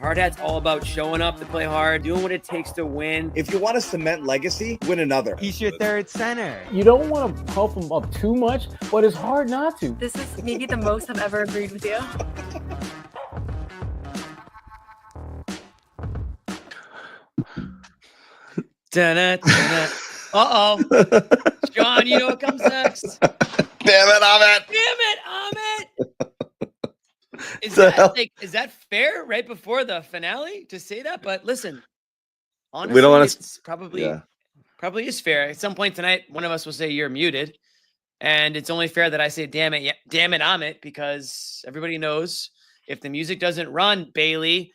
Hard Hat's all about showing up to play hard, doing what it takes to win. If you want to cement legacy, win another. He's your third center. You don't want to pump him up too much, but it's hard not to. This is maybe the most I've ever agreed with you. Uh-oh. John, you know what comes next? Dammit Amit. Damn it, Amit. Is that fair right before the finale to say that? But listen, honestly, We don't want to. it's probably is fair. At some point tonight, one of us will say you're muted. And it's only fair that I say, damn it, Amit, because everybody knows if the music doesn't run, Bailey,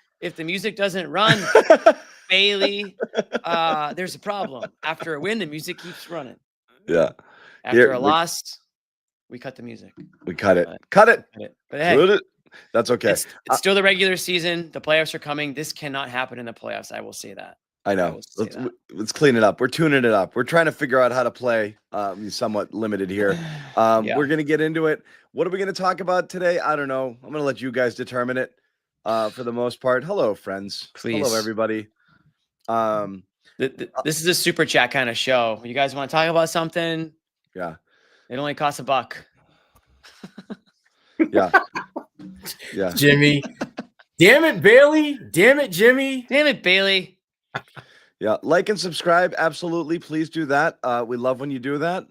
there's a problem. After a win, the music keeps running. Yeah. After a loss, we cut the music. We cut it. Cut it. But hey, that's okay. It's still the regular season. The playoffs are coming. This cannot happen in the playoffs. I will say that. I know. Let's clean it up. We're tuning it up. We're trying to figure out how to play. Somewhat limited here. We're going to get into it. What are we going to talk about today? I don't know. I'm going to let you guys determine it for the most part. Hello, friends. Please. Hello, everybody. This is a super chat kind of show. You guys want to talk about something? Yeah. It only costs $1. Yeah. Yeah. Jimmy. Damn it, Bailey. Damn it, Jimmy. Damn it, Bailey. Yeah. Like and subscribe. Absolutely. Please do that. We love when you do that.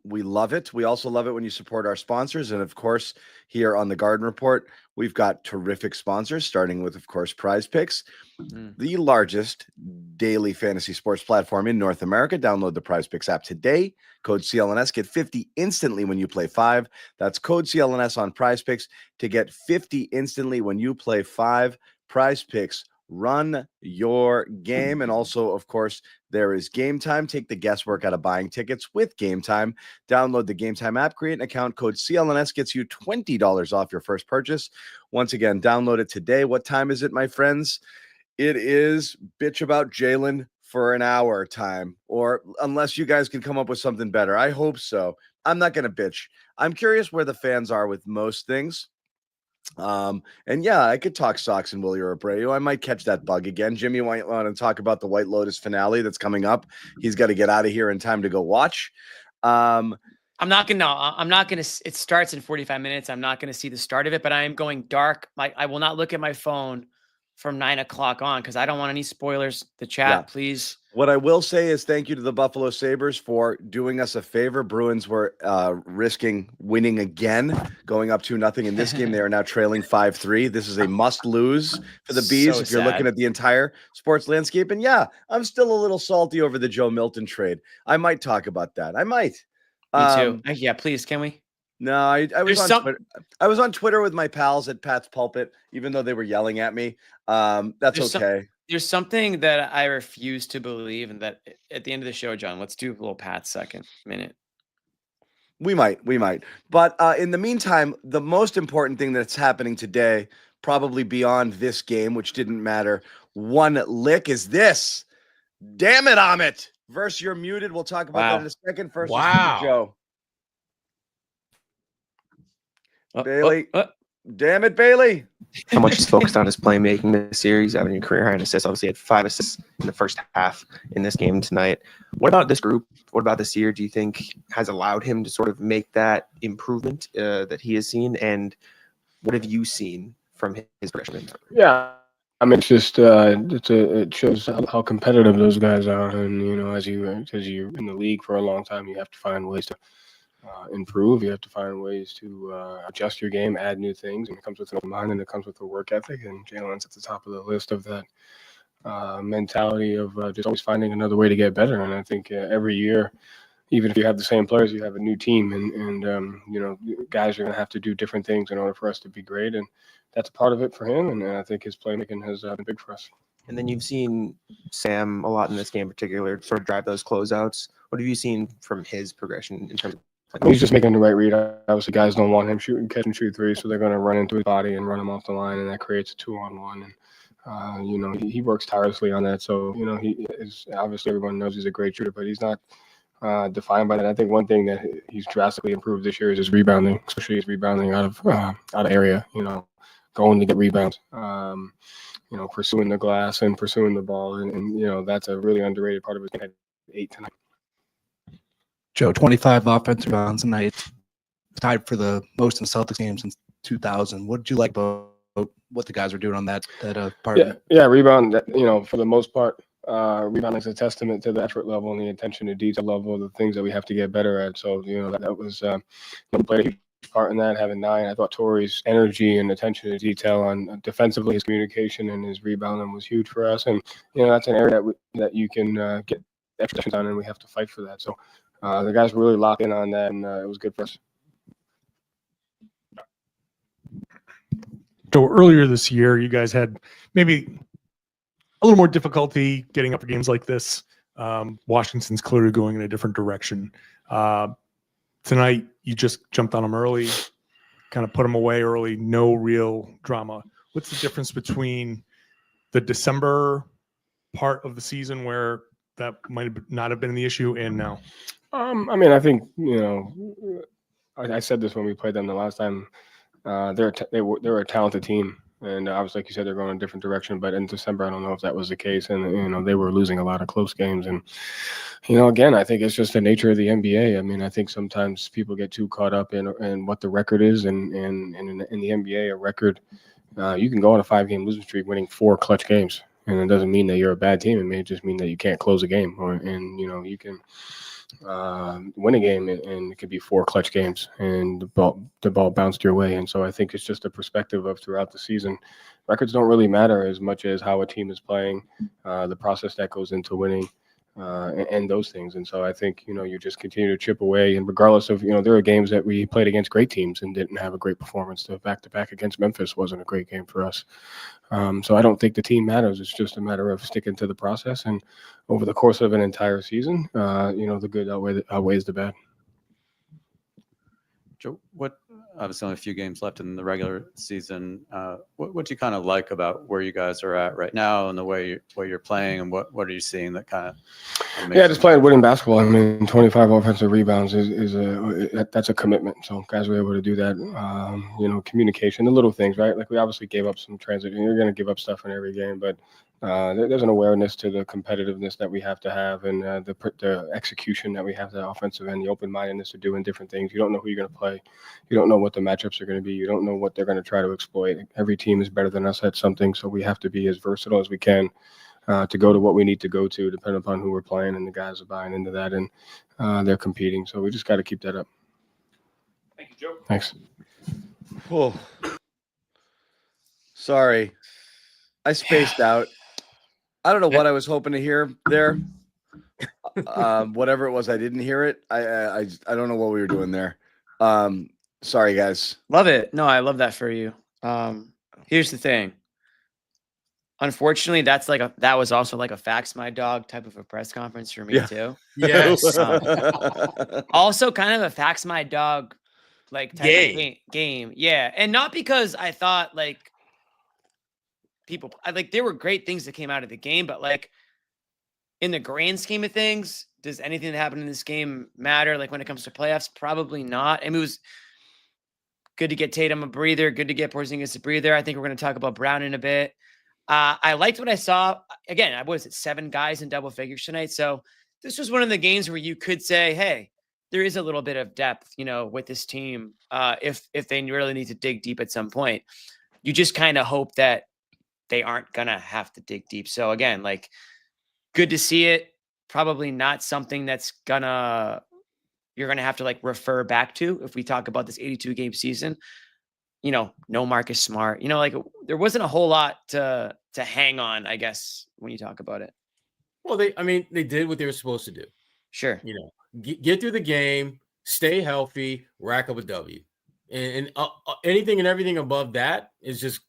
We love it. We also love it when you support our sponsors. And of course, here on the Garden Report, we've got terrific sponsors, starting with, of course, Prize Picks, the largest daily fantasy sports platform in North America. Download the Prize Picks app today. Code CLNS. Get 50 instantly when you play 5. That's code CLNS on Prize Picks to get 50 instantly when you play 5. Prize Picks. Run your game. And also, of course, there is Game Time. Take the guesswork out of buying tickets with Game Time. Download the Game Time app. Create an account. Code CLNS gets you $20 off your first purchase. Once again, download it today. What time is it, my friends? It is bitch about Jaylen for an hour time, or unless you guys can come up with something better. I hope so. I'm not going to bitch. I'm curious where the fans are with most things. And yeah, I could talk Sox and Willie Abreu. I might catch that bug again. Jimmy might want to talk about the White Lotus finale that's coming up. He's got to get out of here in time to go watch. I'm not gonna. It starts in 45 minutes. I'm not gonna see the start of it, but I am going dark. I will not look at my phone from 9 o'clock on because I don't want any spoilers. The chat, please. What I will say is thank you to the Buffalo Sabres for doing us a favor. Bruins were risking winning again, going up 2-0 in this game. They are now trailing 5-3. This is a must lose for the Bees if you're looking at the entire sports landscape. And yeah, I'm still a little salty over the Joe Milton trade. I might talk about that. I might. Me too. Yeah, please. Can we? No, I was on Twitter. I was on Twitter with my pals at Pat's Pulpit, even though they were yelling at me. That's okay. There's something that I refuse to believe, and that at the end of the show, John, let's do a little Pat second minute. We might. But in the meantime, the most important thing that's happening today, probably beyond this game, which didn't matter one lick, is this. Dammit Amit versus You're Muted. We'll talk about that in a second. First, Joe. Bailey. Damn it, Bailey. How much he's focused on his playmaking this series, having a career high in assists. Obviously, had 5 assists in the first half in this game tonight. What about this group? What about this year do you think has allowed him to sort of make that improvement that he has seen? And what have you seen from his progression? Yeah, I mean, it's just it shows how competitive those guys are, and as you're in the league for a long time, you have to find ways to improve. You have to find ways to adjust your game, add new things, and it comes with an open mind and it comes with a work ethic. And Jaylen's at the top of the list of that mentality of just always finding another way to get better. And I think every year, even if you have the same players, you have a new team, and guys are going to have to do different things in order for us to be great. And that's a part of it for him. And I think his playmaking has been big for us. And then you've seen Sam a lot in this game in particular sort of drive those closeouts. What have you seen from his progression in terms of He's just making the right read. Obviously, guys don't want him catch and shoot threes, so they're going to run into his body and run him off the line, and that creates a 2-on-1. And he works tirelessly on that. So he is obviously, everyone knows he's a great shooter, but he's not defined by that. I think one thing that he's drastically improved this year is his rebounding, especially his rebounding out of area. going to get rebounds, pursuing the glass and pursuing the ball. And that's a really underrated part of his game. 8 tonight. Joe, 25 offensive rebounds tonight, tied for the most in Celtics games since 2000. What did you like about what the guys were doing on that part? Yeah, rebound. For the most part, rebound is a testament to the effort level and the attention to detail level of the things that we have to get better at. So that was played a huge part in that. Having 9, I thought Torrey's energy and attention to detail on defensively, his communication and his rebounding was huge for us. And that's an area that you can get extra on, and we have to fight for that. So the guys really locked in on that, and it was good for us. So earlier this year, you guys had maybe a little more difficulty getting up for games like this. Washington's clearly going in a different direction. Tonight, you just jumped on them early, kind of put them away early, no real drama. What's the difference between the December part of the season where that might not have been the issue and now? I think, I said this when we played them the last time. They're a talented team, and obviously, like you said, they're going in a different direction. But in December, I don't know if that was the case, and they were losing a lot of close games. And again, I think it's just the nature of the NBA. I think sometimes people get too caught up in what the record is, and in the NBA, a record you can go on a 5-game losing streak, winning 4 clutch games, and it doesn't mean that you're a bad team. It may just mean that you can't close a game, you can win a game and it could be 4 clutch games and the ball bounced your way. And so I think it's just a perspective of throughout the season. Records don't really matter as much as how a team is playing, the process that goes into winning, and those things. And so I think, you just continue to chip away. And regardless of, there are games that we played against great teams and didn't have a great performance. The back-to-back against Memphis wasn't a great game for us. So I don't think the team matters. It's just a matter of sticking to the process. And over the course of an entire season, the good outweighs the bad. Joe, obviously only a few games left in the regular season. What do you kind of like about where you guys are at right now and the way you're playing, and what are you seeing that kind of just playing winning basketball. 25 offensive rebounds that's a commitment. So guys were able to do that. Communication, the little things, right? Like we obviously gave up some transition. You're going to give up stuff in every game, but there's an awareness to the competitiveness that we have to have, and the execution that we have, the offensive end, the open-mindedness to doing different things. You don't know who you're going to play. You don't know what the matchups are going to be. You don't know what they're going to try to exploit. Every team is better than us at something, so we have to be as versatile as we can to go to what we need to go to, depending upon who we're playing, and the guys are buying into that, and they're competing. So we just got to keep that up. Thank you, Joe. Thanks. Oh, sorry, I spaced out. I don't know what I was hoping to hear there. Whatever it was, I didn't hear it. I don't know what we were doing there. Sorry, guys. Love it. No, I love that for you. Here's the thing. Unfortunately, that was also like a fax my dog type of a press conference for me too. Yes. Also kind of a fax my dog like type of game. Yeah. And not because I thought there were great things that came out of the game, but in the grand scheme of things, does anything that happened in this game matter? When it comes to playoffs, probably not. It was good to get Tatum a breather, good to get Porzingis a breather. I think we're going to talk about Brown in a bit. I liked what I saw. Again, I was 7 guys in double figures tonight. So this was one of the games where you could say, hey, there is a little bit of depth, with this team. If they really need to dig deep at some point, you just kind of hope that they aren't going to have to dig deep. So again, good to see it. Probably not something that's you're going to have to refer back to if we talk about this 82 game season. No Marcus Smart, there wasn't a whole lot to hang on, I guess, when you talk about it. Well, they did what they were supposed to do. Sure. Get through the game, stay healthy, rack up a W, and anything and everything above that is just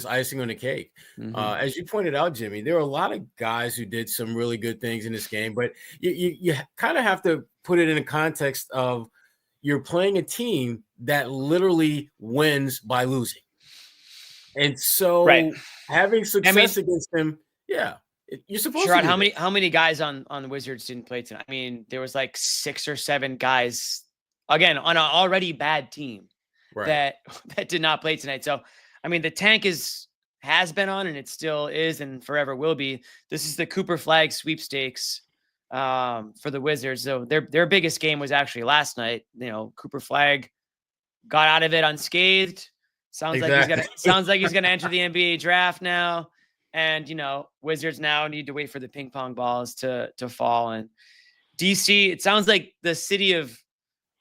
icing on the cake. Mm-hmm. As you pointed out, Jimmy, there are a lot of guys who did some really good things in this game, but you kind of have to put it in the context of you're playing a team that literally wins by losing. And so having success against them, you're supposed Sherrod, to. how many guys on the Wizards didn't play tonight? There was 6 or 7 guys, again, on an already bad team that did not play tonight. So, I mean, the tank has been on, and it still is, and forever will be. This is the Cooper Flag sweepstakes for the Wizards. So their biggest game was actually last night. You know, Cooper Flag got out of it unscathed. Sounds like he's gonna enter the NBA draft now. And you know, Wizards now need to wait for the ping pong balls to fall. And DC, it sounds like the city of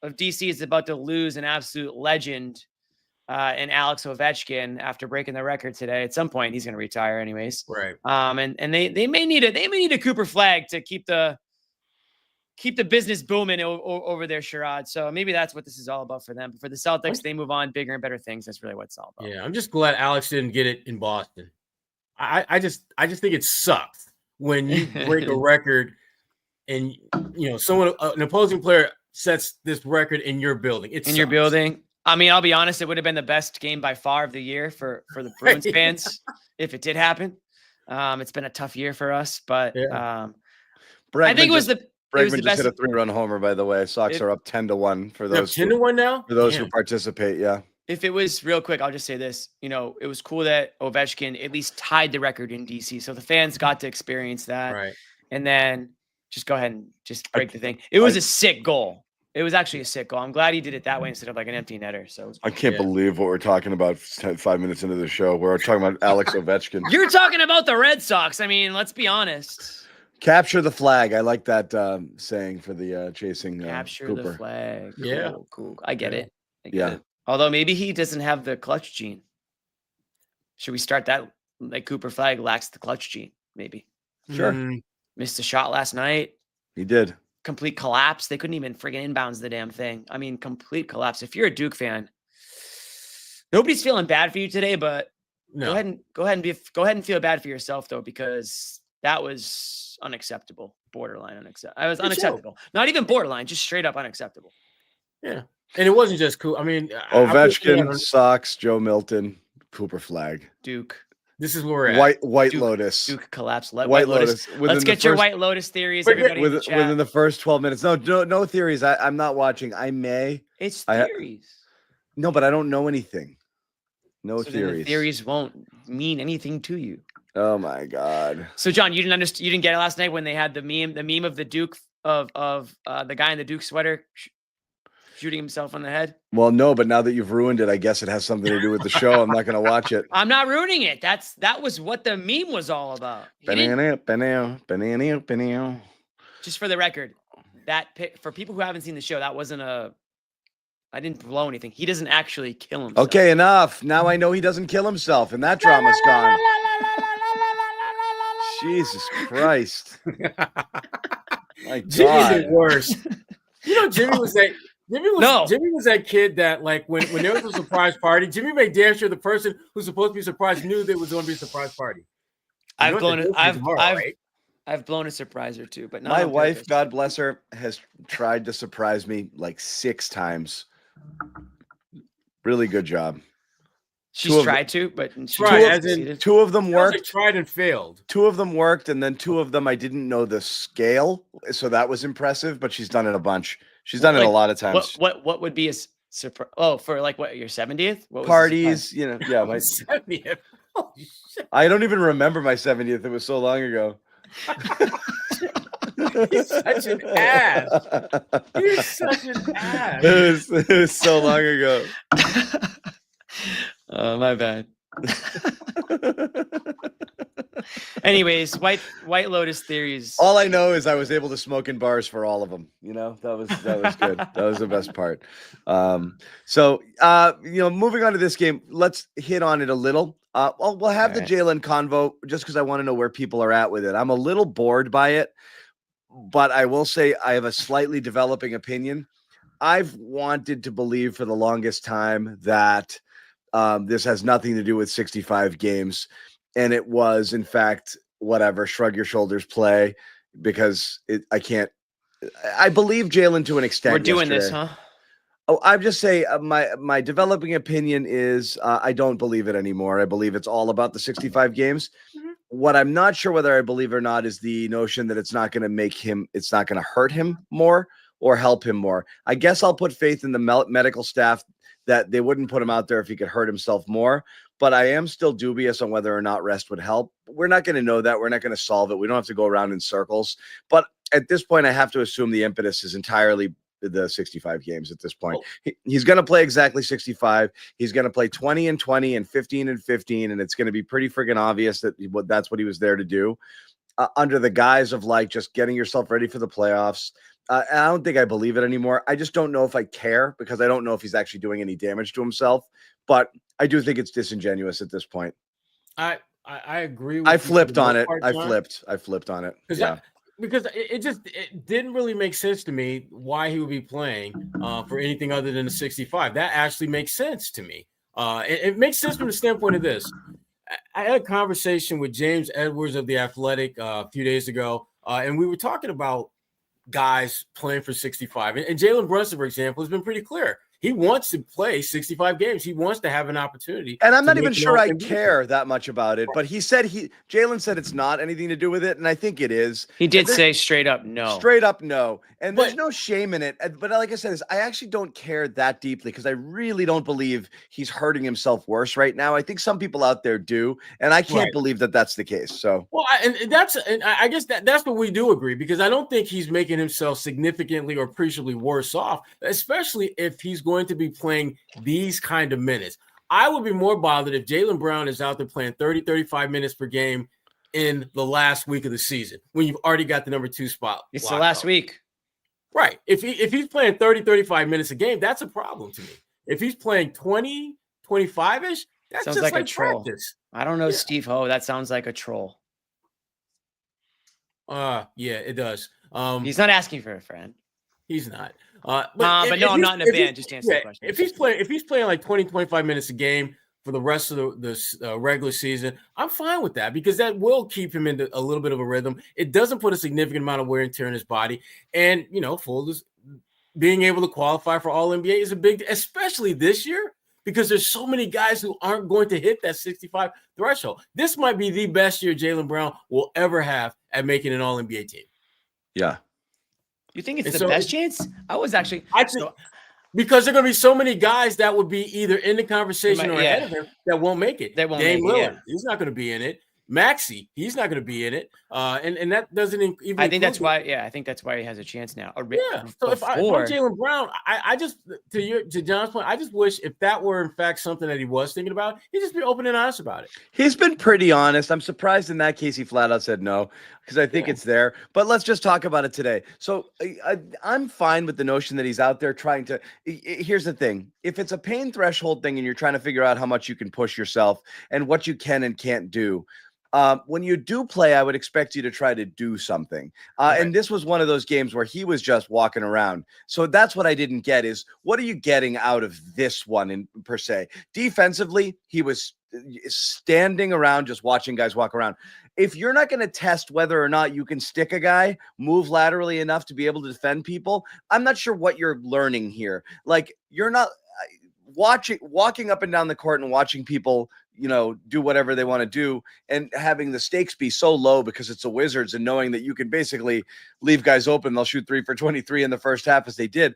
DC is about to lose an absolute legend in Alex Ovechkin after breaking the record today. At some point, he's going to retire anyways. Right. And they may need a Cooper Flag to keep the business booming over there, Sherrod. So maybe that's what this is all about for them. But for the Celtics, they move on bigger and better things. That's really what it's all about. Yeah, I'm just glad Alex didn't get it in Boston. I just think it sucks when you break a record and you know an opposing player sets this record in your building. Your building. I mean, I'll be honest, it would have been the best game by far of the year for the Bruins fans if it did happen. It's been a tough year for us, but I think it was the Bregman just hit a 3-run homer, by the way. Sox are up 10-1 for those. 10-1 now? For those who participate, yeah. If it was real quick, I'll just say this. You know, it was cool that Ovechkin at least tied the record in DC. So the fans got to experience that. Right. And then just go ahead and just break the thing. It was a sick goal. It was actually a sick goal. I'm glad he did it that way instead of like an empty netter. So I can't believe what we're talking about 5 minutes into the show. We're talking about Alex Ovechkin. You're talking about the Red Sox. I mean, let's be honest. Capture the flag. I like that saying for the chasing Capture Cooper. the flag. Yeah. Cool. I get it. Yeah. Although maybe he doesn't have the clutch gene. Should we start that? Like Cooper Flag lacks the clutch gene, maybe. Sure. Missed a shot last night. He did. Complete collapse. They couldn't even friggin' inbounds the damn thing. I mean, complete collapse. If you're a Duke fan, nobody's feeling bad for you today, but go ahead and feel bad for yourself though, because that was unacceptable. Borderline unacceptable. I was unacceptable. Not even borderline, just straight up unacceptable. Yeah. And it wasn't just cool. I mean, Ovechkin, Sox, Joe Milton, Cooper Flag, Duke. This is where we're at. White Lotus. Duke collapse. White Lotus. Let's get your White Lotus theories, everybody. Within the first 12 minutes. No theories. I'm not watching. I may. It's theories. No, but I don't know anything. No so theories. The theories won't mean anything to you. Oh my God. So John, you didn't get it last night when they had the meme of the Duke of the guy in the Duke sweater shooting himself on the head? Well, no, but now that you've ruined it, I guess it has something to do with the show. I'm not going to watch it. I'm not ruining it. That was what the meme was all about. Just for the record, for people who haven't seen the show, that wasn't I didn't blow anything. He doesn't actually kill himself. Okay, enough. Now I know he doesn't kill himself, and that drama's gone. Jesus Christ. My God. Jimmy's the worst. You know, Jimmy was that kid that, like, when there was a surprise party, Jimmy made damn sure the person who's supposed to be surprised knew there was going to be a surprise party. I've blown a surprise or two, but not my wife, God bless her, has tried to surprise me like 6 times. Really good job. She's tried to, but two of them worked. Tried and failed. 2 of them worked, and then 2 of them I didn't know the scale, so that was impressive. But she's done it a bunch. She's done it a lot of times. What would be a surprise? Oh, for like what, your 70th? What was parties? You know, yeah, my 70th. I don't even remember my 70th. It was so long ago. He's such an ass. He's such an ass. It was so long ago. Oh, my bad. Anyways, White Lotus theories. All I know is I was able to smoke in bars for all of them. You know, that was good. That was the best part. So moving on to this game, let's hit on it a little. We'll have the Jaylen convo just because I want to know where people are at with it. I'm a little bored by it, but I will say I have a slightly developing opinion. I've wanted to believe for the longest time that this has nothing to do with 65 games. And it was, in fact, whatever, shrug your shoulders play, because I believe Jaylen to an extent. We're doing this, huh? Oh, I'm just saying my developing opinion is I don't believe it anymore. I believe it's all about the 65 games. Mm-hmm. What I'm not sure whether I believe or not is the notion that it's not going to hurt him more or help him more. I guess I'll put faith in the medical staff that they wouldn't put him out there if he could hurt himself more. But I am still dubious on whether or not rest would help. We're not going to know that. We're not going to solve it. We don't have to go around in circles. But at this point, I have to assume the impetus is entirely the 65 games at this point. He's going to play exactly 65. He's going to play 20 and 20 and 15 and 15. And it's going to be pretty friggin' obvious that that's what he was there to do, under the guise of like just getting yourself ready for the playoffs. And I don't think I believe it anymore. I just don't know if I care, because I don't know if he's actually doing any damage to himself. But I do think it's disingenuous at this point. I agree with I you flipped for the on most it. part, I John. flipped on it. Yeah. Because it didn't really make sense to me why he would be playing for anything other than a 65. That actually makes sense to me. It makes sense from the standpoint of this. I had a conversation with James Edwards of The Athletic a few days ago, and we were talking about guys playing for 65. And Jalen Brunson, for example, has been pretty clear. He wants to play 65 games. He wants to have an opportunity. And I'm not even make it sure I all-NBA. care that much about it, but Jalen said it's not anything to do with it, and I think it is. He did say straight up no. Straight up no. And there's no shame in it. But like I said, I actually don't care that deeply, because I really don't believe he's hurting himself worse right now. I think some people out there do, and I can't believe that that's the case. So, well, I guess that's what we do agree, because I don't think he's making himself significantly or appreciably worse off, especially if he's going to be playing these kind of minutes. I would be more bothered if Jaylen Brown is out there playing 30, 35 minutes per game in the last week of the season, when you've already got the number 2 spot. It's the last week. Right. If he's playing 30, 35 minutes a game, that's a problem to me. If he's playing 20, 25-ish, that Sounds just like a troll. practice. I don't know, Steve Ho. That sounds like a troll. Yeah, it does. He's not asking for a friend. He's not. But no, I'm not in a band. Just answer the question. If he's playing like 20, 25 minutes a game for the rest of the regular season, I'm fine with that, because that will keep him into a little bit of a rhythm. It doesn't put a significant amount of wear and tear in his body. And, being able to qualify for All-NBA is a big, especially this year, because there's so many guys who aren't going to hit that 65 threshold. This might be the best year Jaylen Brown will ever have at making an All-NBA team. Yeah. You think it's the best chance? I think because there are going to be so many guys that would be either in the conversation or ahead of him that won't make it. They won't Dame make it, Lillard, he's not going to be in it. Maxey, he's not going to be in it. And that doesn't even. I think that's why. Yeah, I think that's why he has a chance now. So if I'm Jaylen Brown, I just to John's point, I just wish if that were in fact something that he was thinking about, he'd just be open and honest about it. He's been pretty honest. I'm surprised in that case he flat out said no, because I think it's there. But let's just talk about it today. So I'm fine with the notion that he's out there trying to. Here's the thing: if it's a pain threshold thing and you're trying to figure out how much you can push yourself and what you can and can't do. When you do play, I would expect you to try to do something. And this was one of those games where he was just walking around. So that's what I didn't get is, what are you getting out of this one per se? Defensively, he was standing around just watching guys walk around. If you're not going to test whether or not you can stick a guy, move laterally enough to be able to defend people, I'm not sure what you're learning here. Like, you're not walking up and down the court and watching people do whatever they want to do, and having the stakes be so low because it's the Wizards, and knowing that you can basically leave guys open. They'll shoot 3 for 23 in the first half, as they did.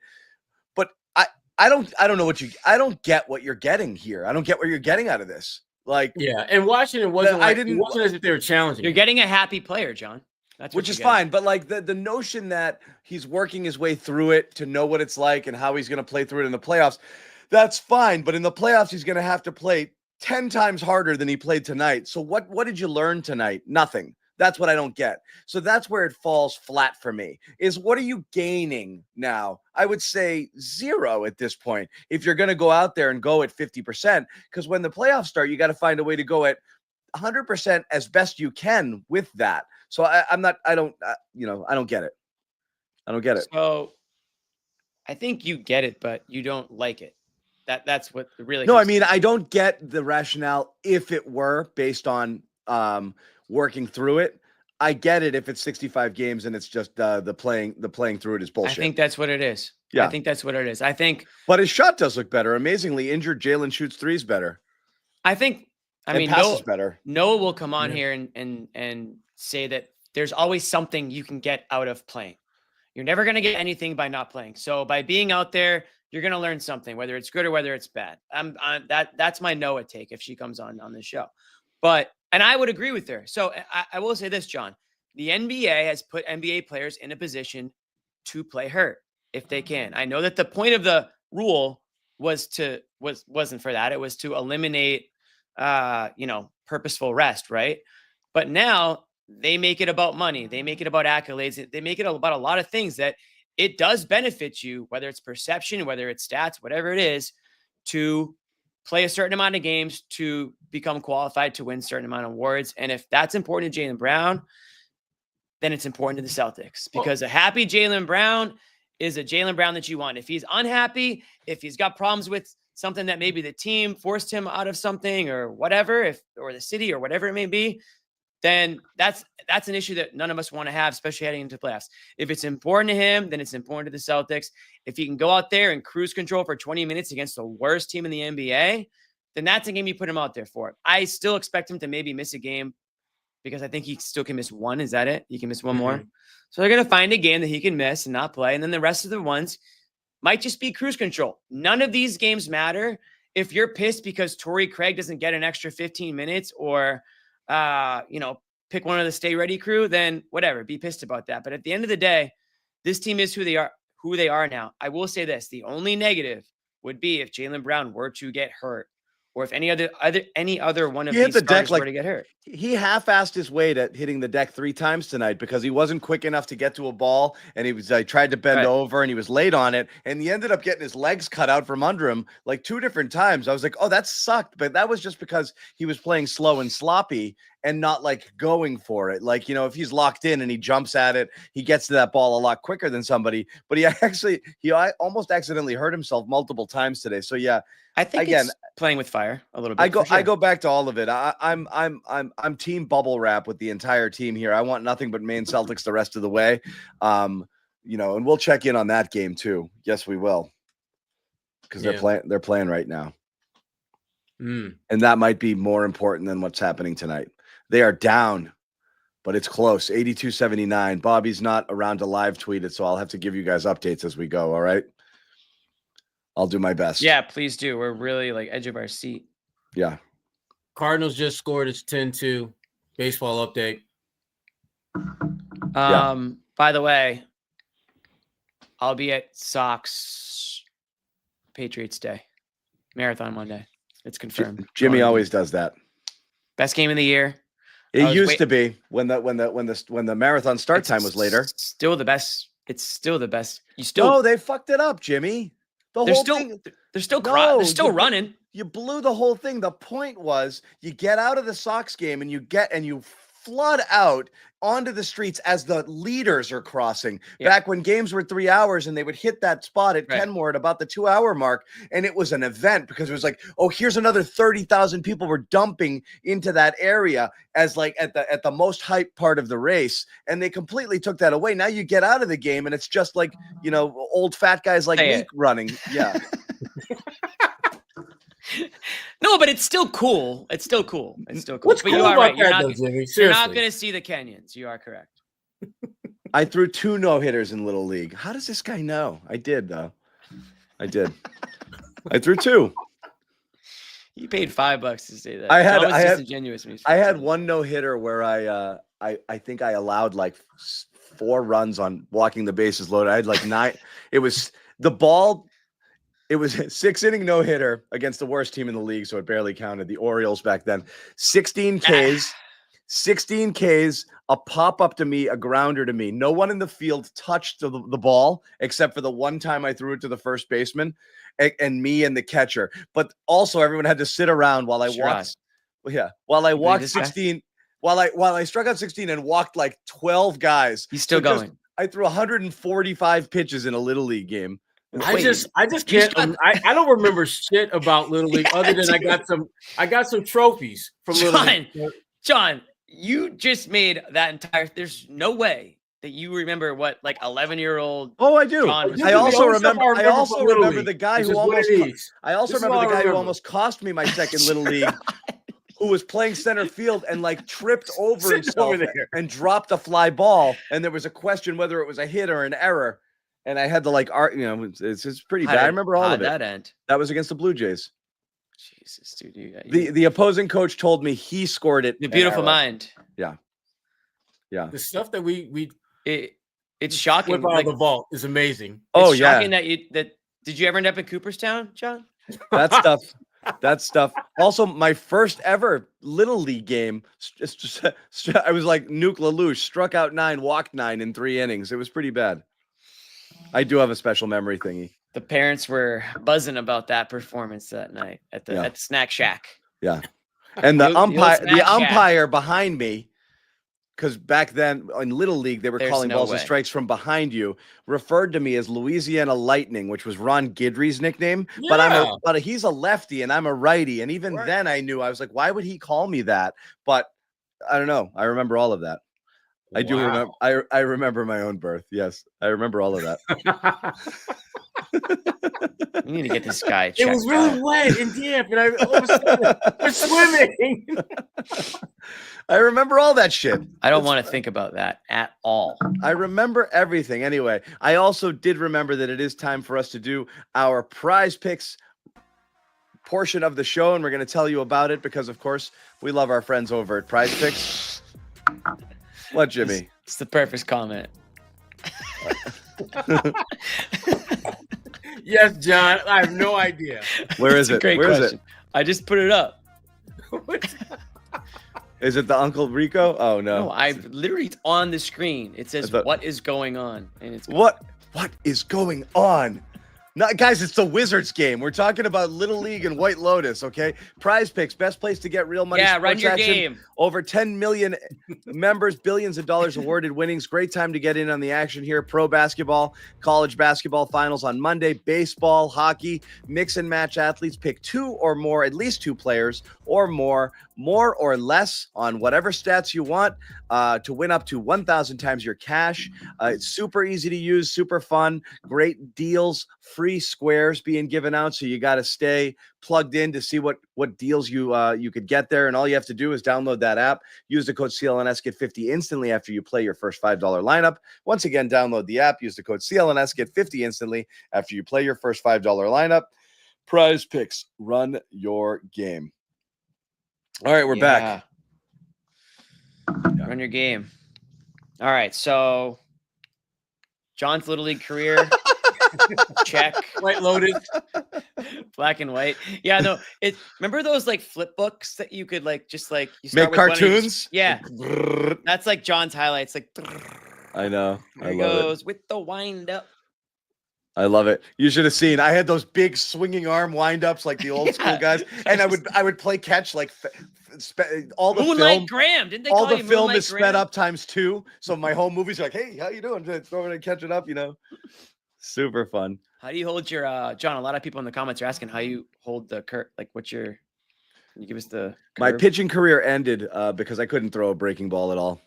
But I don't know I don't get what you're getting here. I don't get what you're getting out of this. Like, yeah. And Washington wasn't it wasn't as if they were challenging. You're getting a happy player, John. That's which is fine. But like the notion that he's working his way through it to know what it's like and how he's going to play through it in the playoffs, that's fine. But in the playoffs, he's going to have to play 10 times harder than he played tonight. So what did you learn tonight? Nothing. That's what I don't get. So that's where it falls flat for me, is what are you gaining now? I would say 0 at this point. If you're going to go out there and go at 50%, because when the playoffs start, you got to find a way to go at 100% as best you can with that. So I don't get it. I don't get it. So I think you get it, but you don't like it. That's what really. No, I mean, I don't get the rationale if it were based on working through it. I get it if it's 65 games and it's just the playing through it is bullshit. I think that's what it is. Yeah, I think that's what it is. But his shot does look better. Amazingly, injured Jaylen shoots threes better. I mean, passes better. Noah will come on here and say that there's always something you can get out of playing. You're never going to get anything by not playing. So by being out there, you're going to learn something, whether it's good or whether it's bad. That's my Noah take if she comes on this show. And I would agree with her. So I will say this, John, the NBA has put NBA players in a position to play hurt if they can. I know that the point of the rule wasn't for that. It was to eliminate, purposeful rest. Right. But now they make it about money. They make it about accolades. They make it about a lot of things that it does benefit you, whether it's perception, whether it's stats, whatever it is, to play a certain amount of games to become qualified to win a certain amount of awards. And if that's important to Jaylen Brown, then it's important to the Celtics, because a happy Jaylen Brown is a Jaylen Brown that you want. If he's unhappy, if he's got problems with something that maybe the team forced him out of something or whatever, or the city or whatever it may be, then that's an issue that none of us want to have, especially heading into playoffs. If it's important to him, then it's important to the Celtics. If he can go out there and cruise control for 20 minutes against the worst team in the NBA, then that's a game you put him out there for. I still expect him to maybe miss a game, because I think he still can miss one. Is that it? He can miss one more. So they're going to find a game that he can miss and not play. And then the rest of the ones might just be cruise control. None of these games matter. If you're pissed because Torrey Craig doesn't get an extra 15 minutes or, pick one of the stay ready crew, then whatever, be pissed about that. But at the end of the day, this team is who they are now. I will say this. The only negative would be if Jaylen Brown were to get hurt, or if any other one of these stars were to get hurt. He half-assed his way at hitting the deck 3 times tonight because he wasn't quick enough to get to a ball, and he was tried to bend over, and he was late on it, and he ended up getting his legs cut out from under him like 2 different times. I was like, oh, that sucked, but that was just because he was playing slow and sloppy and not like going for it. Like, if he's locked in and he jumps at it, he gets to that ball a lot quicker than somebody. But he almost accidentally hurt himself multiple times today. So yeah, I think it's playing with fire a little bit. I go back to all of it. I'm team bubble wrap with the entire team here. I want nothing but Maine Celtics the rest of the way. And we'll check in on that game too. Yes, we will. Because they're playing right now. And that might be more important than what's happening tonight. They are down, but it's close. 82-79. Bobby's not around to live tweet it, so I'll have to give you guys updates as we go. All right. I'll do my best. Yeah, please do. We're really edge of our seat. Yeah. Cardinals just scored. It's 10-2. Baseball update. By the way, I'll be at Sox Patriots Day. Marathon Monday. It's confirmed. Jimmy always does that. Best game of the year. It used to be when the marathon start time was later. Still the best. It's still the best. No, they fucked it up, Jimmy. They're still running. You blew the whole thing. The point was you get out of the Sox game and you flood out onto the streets as the leaders are crossing. Back when games were 3 hours and they would hit that spot at Kenmore at about the 2-hour mark, and it was an event because it was like, oh, here's another 30,000 people were dumping into that area as at the most hype part of the race, and they completely took that away. Now you get out of the game and it's just like, old fat guys like me running. Yeah. No, but it's still cool. It's still cool. What's but cool you are about right. that, You're not going to see the Kenyans. You are correct. I threw 2 no-hitters in Little League. How does this guy know? I did, though. I did. I threw 2. You paid $5 to say that. I had one no-hitter where I think I allowed 4 runs on walking the bases loaded. I had 9. It was the ball. It was a 6-inning no-hitter against the worst team in the league, so it barely counted. The Orioles back then. 16 Ks, a pop-up to me, a grounder to me. No one in the field touched the ball except for the one time I threw it to the first baseman and me and the catcher. But also everyone had to sit around while I walked. Yeah, while I walked 16, while I struck out 16 and walked 12 guys. He's still going. I threw 145 pitches in a Little League game. I just can't. I don't remember shit about Little League other than I got some trophies from Little League. John, you just made that entire. There's no way that you remember what 11-year-old. Oh, I do. I also remember the guy who almost. I also remember the guy who almost cost me my second Little League. Who was playing center field and tripped over himself and dropped a fly ball, and there was a question whether it was a hit or an error. and I had to like art. You know, it's pretty How bad. I did- remember all how'd of it. that end? That was against the Blue Jays. Jesus, dude. The opposing coach told me he scored it. The an beautiful arrow. mind. Yeah. The stuff that we It's shocking. whip out Like, of the vault is amazing. Oh, it's yeah. shocking that did you ever end up in Cooperstown, John? That stuff. That stuff. Also, my first ever little league game. I was like Nuke Lelouch, struck out 9, walked 9 in 3 innings. It was pretty bad. I do have a special memory thingy. The parents were buzzing about that performance that night at the snack shack. Yeah, and the The old snack shack. umpire behind me, because back then in Little League they were There's calling no balls and way. strikes from behind you, referred to me as Louisiana Lightning, which was Ron Guidry's nickname. Yeah. But he's a lefty and I'm a righty, and even then I knew, I was like, why would he call me that? But I don't know. I remember all of that. I do remember. I remember my own birth. Yes, I remember all of that. We need to get this guy checked It was really out. wet and damp, and I all of a sudden we're swimming. I remember all that shit. I don't want to think about that at all. I remember everything. Anyway, I also did remember that it is time for us to do our prize picks portion of the show, and we're going to tell you about it because, of course, we love our friends over at Prize Picks. What, Jimmy? It's the perfect comment. Yes, John. I have no idea. Where is It's a it? great Where is question. I just put it up. it? Is it the Uncle Rico? Oh no! No, I literally it's on the screen. It says thought- what is going on, and it's What is going on? No, guys, it's the Wizards game. We're talking about Little League and White Lotus, okay? Prize Picks, best place to get real money. Yeah, run sports your action. game. Over 10 million members, billions of dollars awarded winnings. Great time to get in on the action here. Pro basketball, college basketball finals on Monday, baseball, hockey, mix and match athletes. Pick 2 or more, at least 2 players or more or less on whatever stats you want to win up to 1,000 times your cash. It's super easy to use, super fun, great deals, free squares being given out. So you got to stay plugged in to see what deals you could get there. And all you have to do is download that app, use the code CLNS, get 50 instantly after you play your first $5 lineup. Once again, download the app, use the code CLNS, get 50 instantly after you play your first $5 lineup. Prize Picks, run your game. All right, we're back. Run your game. All right, so John's Little League career. Check. White Lotus. Black and white. Yeah, no. Remember those like flip books that you could like just like you Make start with one and you cartoons? just- yeah. That's like John's highlights. Like I know. there I he love it. goes with the wind up. I love it. You should have seen. I had those big swinging arm windups like the old school guys, and I would play catch like all the Moonlight film. Graham. Didn't they All call the you film Moonlight is sped Graham? up times 2. So my whole movie's like, hey, how you doing? Just throwing and catching up, you know. Super fun. How do you hold your John? A lot of people in the comments are asking how you hold the curve. Like, what's your? Can you give us the? My curve? pitching career ended because I couldn't throw a breaking ball at all.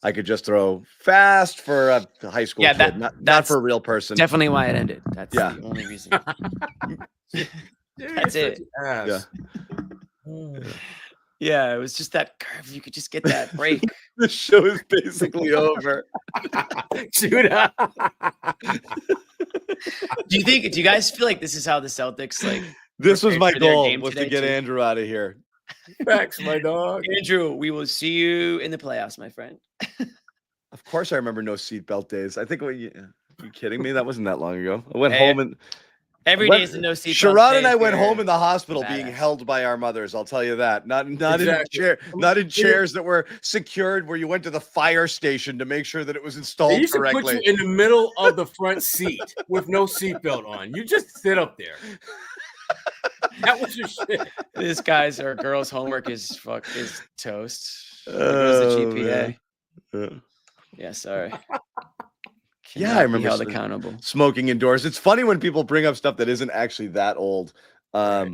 I could just throw fast for a high school Yeah, kid, not that's for a real person. Definitely why it ended. That's Yeah. the only reason. That's it. Yeah. Yeah, it was just that curve. You could just get that break. The show is basically over. Shoot up. Do you guys feel like this is how the Celtics like? This was prepared my for their goal, game was to today, get too? Andrew out of here. Facts, my dog. Andrew, we will see you in the playoffs, my friend. Of course, I remember no seatbelt days. I think, are you kidding me? That wasn't that long ago. I went Hey, home and Every day is a no seat. Sherrod and I went home in the hospital being badass. held by our mothers. I'll tell you that. Not in Exactly. not in chairs that were secured where you went to the fire station to make sure that it was They installed used to put correctly. you in the middle of the front seat with no seatbelt on. You just sit up there. That was your shit. This guy's or girl's homework is toast. There goes the GPA. man. Yeah, sorry. Yeah, Cannot I be remember held s- accountable. Smoking indoors. It's funny when people bring up stuff that isn't actually that old. What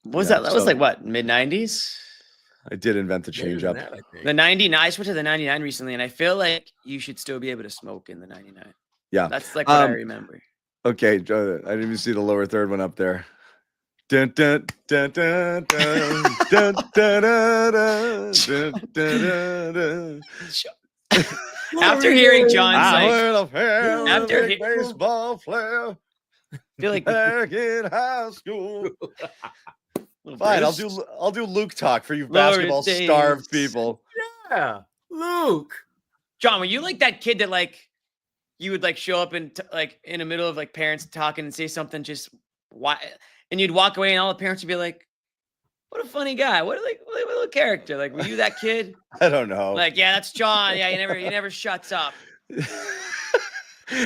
was Yeah, that? That was so- like what, mid-90s? I did invent the change up. The 99. I switched to the 99 recently, and I feel like you should still be able to smoke in the 99. Yeah. That's like what I remember. Okay, Joe, I didn't even see the lower third one up there. Dun, dun, dun, dun, dun, dun, dun, dun, dun, dun, dun, dun. After hearing John's I like, heard of him, after big baseball player I feel like back in high school. little Fine, Bruce. I'll do Luke talk for you Lord basketball days. starved people. Yeah, Luke. John, were you like that kid that like you would like show up and like in the middle of like parents talking and say something just why, and you'd walk away and all the parents would be like, "What a funny guy! What a little character!" Like, were you that kid? I don't know. Like, yeah, that's John. Yeah, he never shuts up.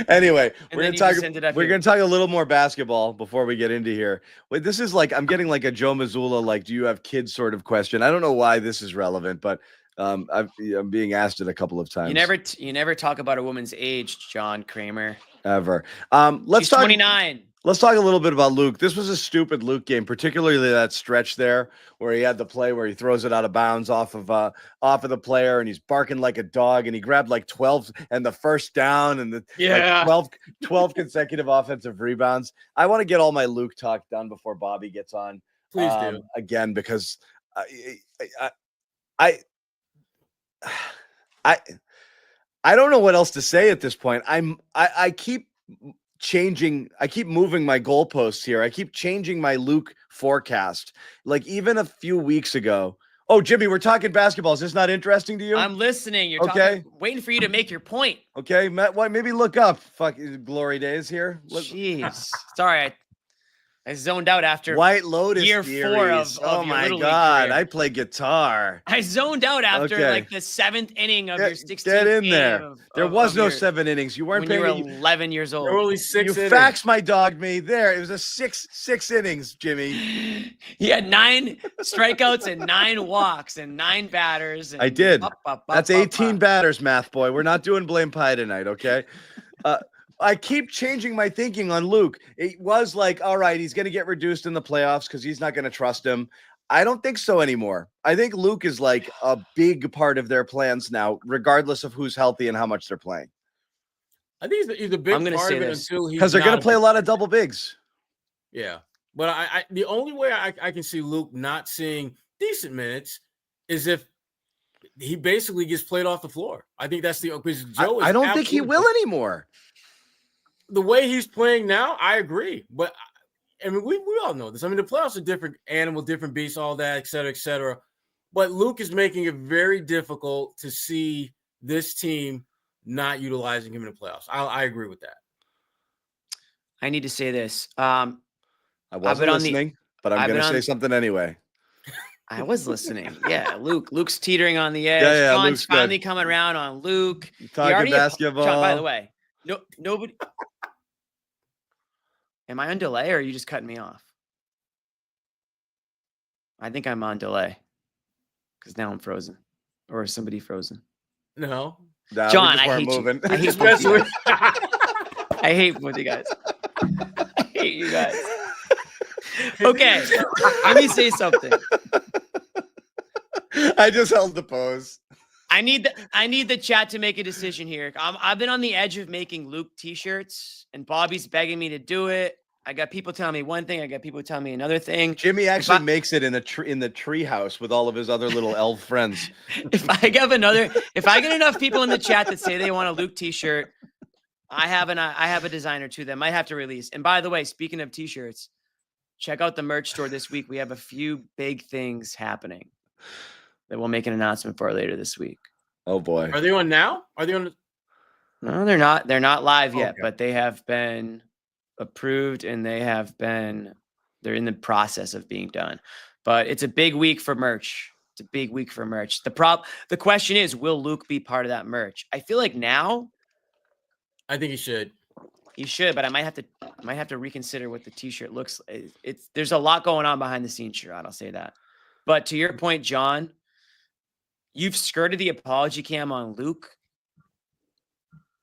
Anyway, And we're then gonna you talk. just ended up We're here. gonna talk a little more basketball before we get into here. Wait, this is like I'm getting like a Joe Mazzulla, like, do you have kids sort of question. I don't know why this is relevant, but I'm being asked it a couple of times. You never talk about a woman's age, John Kramer. Ever. Let's She's talk. 29. Let's talk a little bit about Luke. This was a stupid Luke game, particularly that stretch there where he had the play where he throws it out of bounds off of the player and he's barking like a dog and he grabbed like 12 and the first down and like 12 consecutive offensive rebounds. I want to get all my Luke talk done before Bobby gets on. Please do. Again, because I don't know what else to say at this point. I keep changing. I keep moving my goalposts here. I keep changing my Luke forecast. Like even a few weeks ago. Oh, Jimmy, we're talking basketball. Is this not interesting to you? I'm listening. You're okay. Waiting for you to make your point. Okay, Matt. What? Maybe look up. Fuck glory days here. Jeez. Sorry, I zoned out after White Lotus year theories. 4 of oh your my Little League God, career. I play guitar. I zoned out after Okay. like the 7th inning of your 16th Get in game there. There was no 7 innings. You weren't when you were paying. 11 years old. There were only 6 You innings. faxed my dog me there. It was a six innings, Jimmy. He had 9 strikeouts and 9 walks and 9 batters. And I did. That's 18 up. batters, math boy. We're not doing blame pie tonight, okay? I keep changing my thinking on Luke. It was like, all right, he's going to get reduced in the playoffs because he's not going to trust him. I don't think so anymore. I think Luke is like a big part of their plans now, regardless of who's healthy and how much they're playing. I think he's a big I'm gonna part say of it this. until he's Because they're going not to play a lot of double bigs. Yeah, but I the only way I can see Luke not seeing decent minutes is if he basically gets played off the floor. I think that's because Joe. I don't think he will anymore. The way he's playing now, I agree. But I mean, we all know this. I mean, the playoffs are different animal, different beasts, all that, et cetera, et cetera. But Luke is making it very difficult to see this team not utilizing him in the playoffs. I agree with that. I need to say this. I wasn't listening, but I'm going to say something anyway. I was listening. Yeah, Luke's teetering on the edge. Yeah, John's Luke's finally good. coming around on Luke. Talking basketball. John, by the way, nobody. Am I on delay or are you just cutting me off? I think I'm on delay because now I'm frozen, or is somebody frozen? No, John, I hate you. I hate both you guys. I hate both you guys. I hate you guys. Okay, let me say something. I just held the pose. I need the chat to make a decision here. I've been on the edge of making Luke t-shirts, and Bobby's begging me to do it. I got people telling me one thing. I got people telling me another thing. Jimmy actually makes it in the tree house with all of his other little elf friends. If I get enough people in the chat that say they want a Luke t-shirt, I have a designer to them. Might have to release. And by the way, speaking of t-shirts, check out the merch store this week. We have a few big things happening that we'll make an announcement for later this week. Oh boy. Are they on now? Are they on? No, they're not. They're not live yet, Okay. but they have been approved and they're in the process of being done. But it's a big week for merch. It's a big week for merch. The question is, will Luke be part of that merch? I feel like now I think he should. he should, but I might have to reconsider what the t-shirt looks like. There's a lot going on behind the scenes, Sherrod, I'll say that. But to your point, John, you've skirted the apology cam on Luke.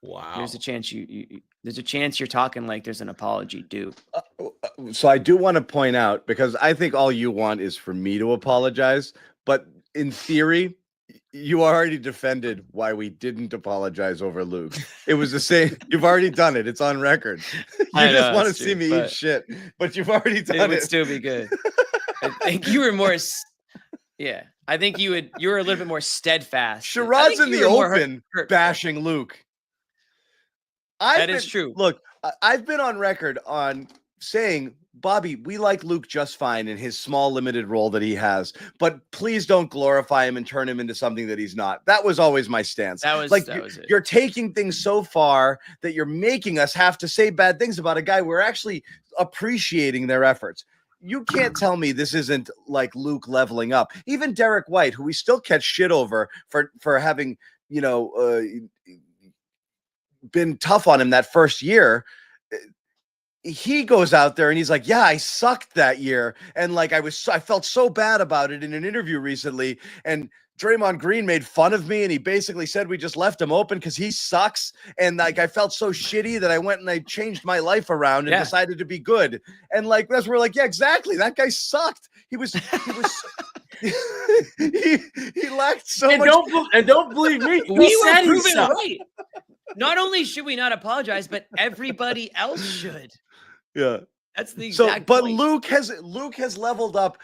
Wow. There's a chance there's a chance you're talking like there's an apology due. So I do want to point out, because I think all you want is for me to apologize, but in theory, you already defended why we didn't apologize over Luke. It was the same. You've already done it. It's on record. You just want to see me eat shit, but you've already done it. It would still be good. I think you were more Yeah, I think you were a little bit more steadfast. I Sherrod's think in you the were more open hurtful. bashing Luke. That is true. Look, I've been on record on saying, Bobby, we like Luke just fine in his small, limited role that he has, but please don't glorify him and turn him into something that he's not. That was always my stance. That was it. You're taking things so far that you're making us have to say bad things about a guy we're actually appreciating their efforts. You can't tell me this isn't like Luke leveling up. Even Derek White, who we still catch shit over for having, been tough on him that first year. He goes out there and he's like, yeah, I sucked that year. And like, I felt so bad about it in an interview recently. And Draymond Green made fun of me and he basically said we just left him open because he sucks. And like, I felt so shitty that I went and I changed my life around and decided to be good. And like, that's where we're like, yeah, exactly. That guy sucked. He lacked so much. Don't believe me. We were proven right. Not only should we not apologize, but everybody else should. Yeah. That's the exact but point. Luke has leveled up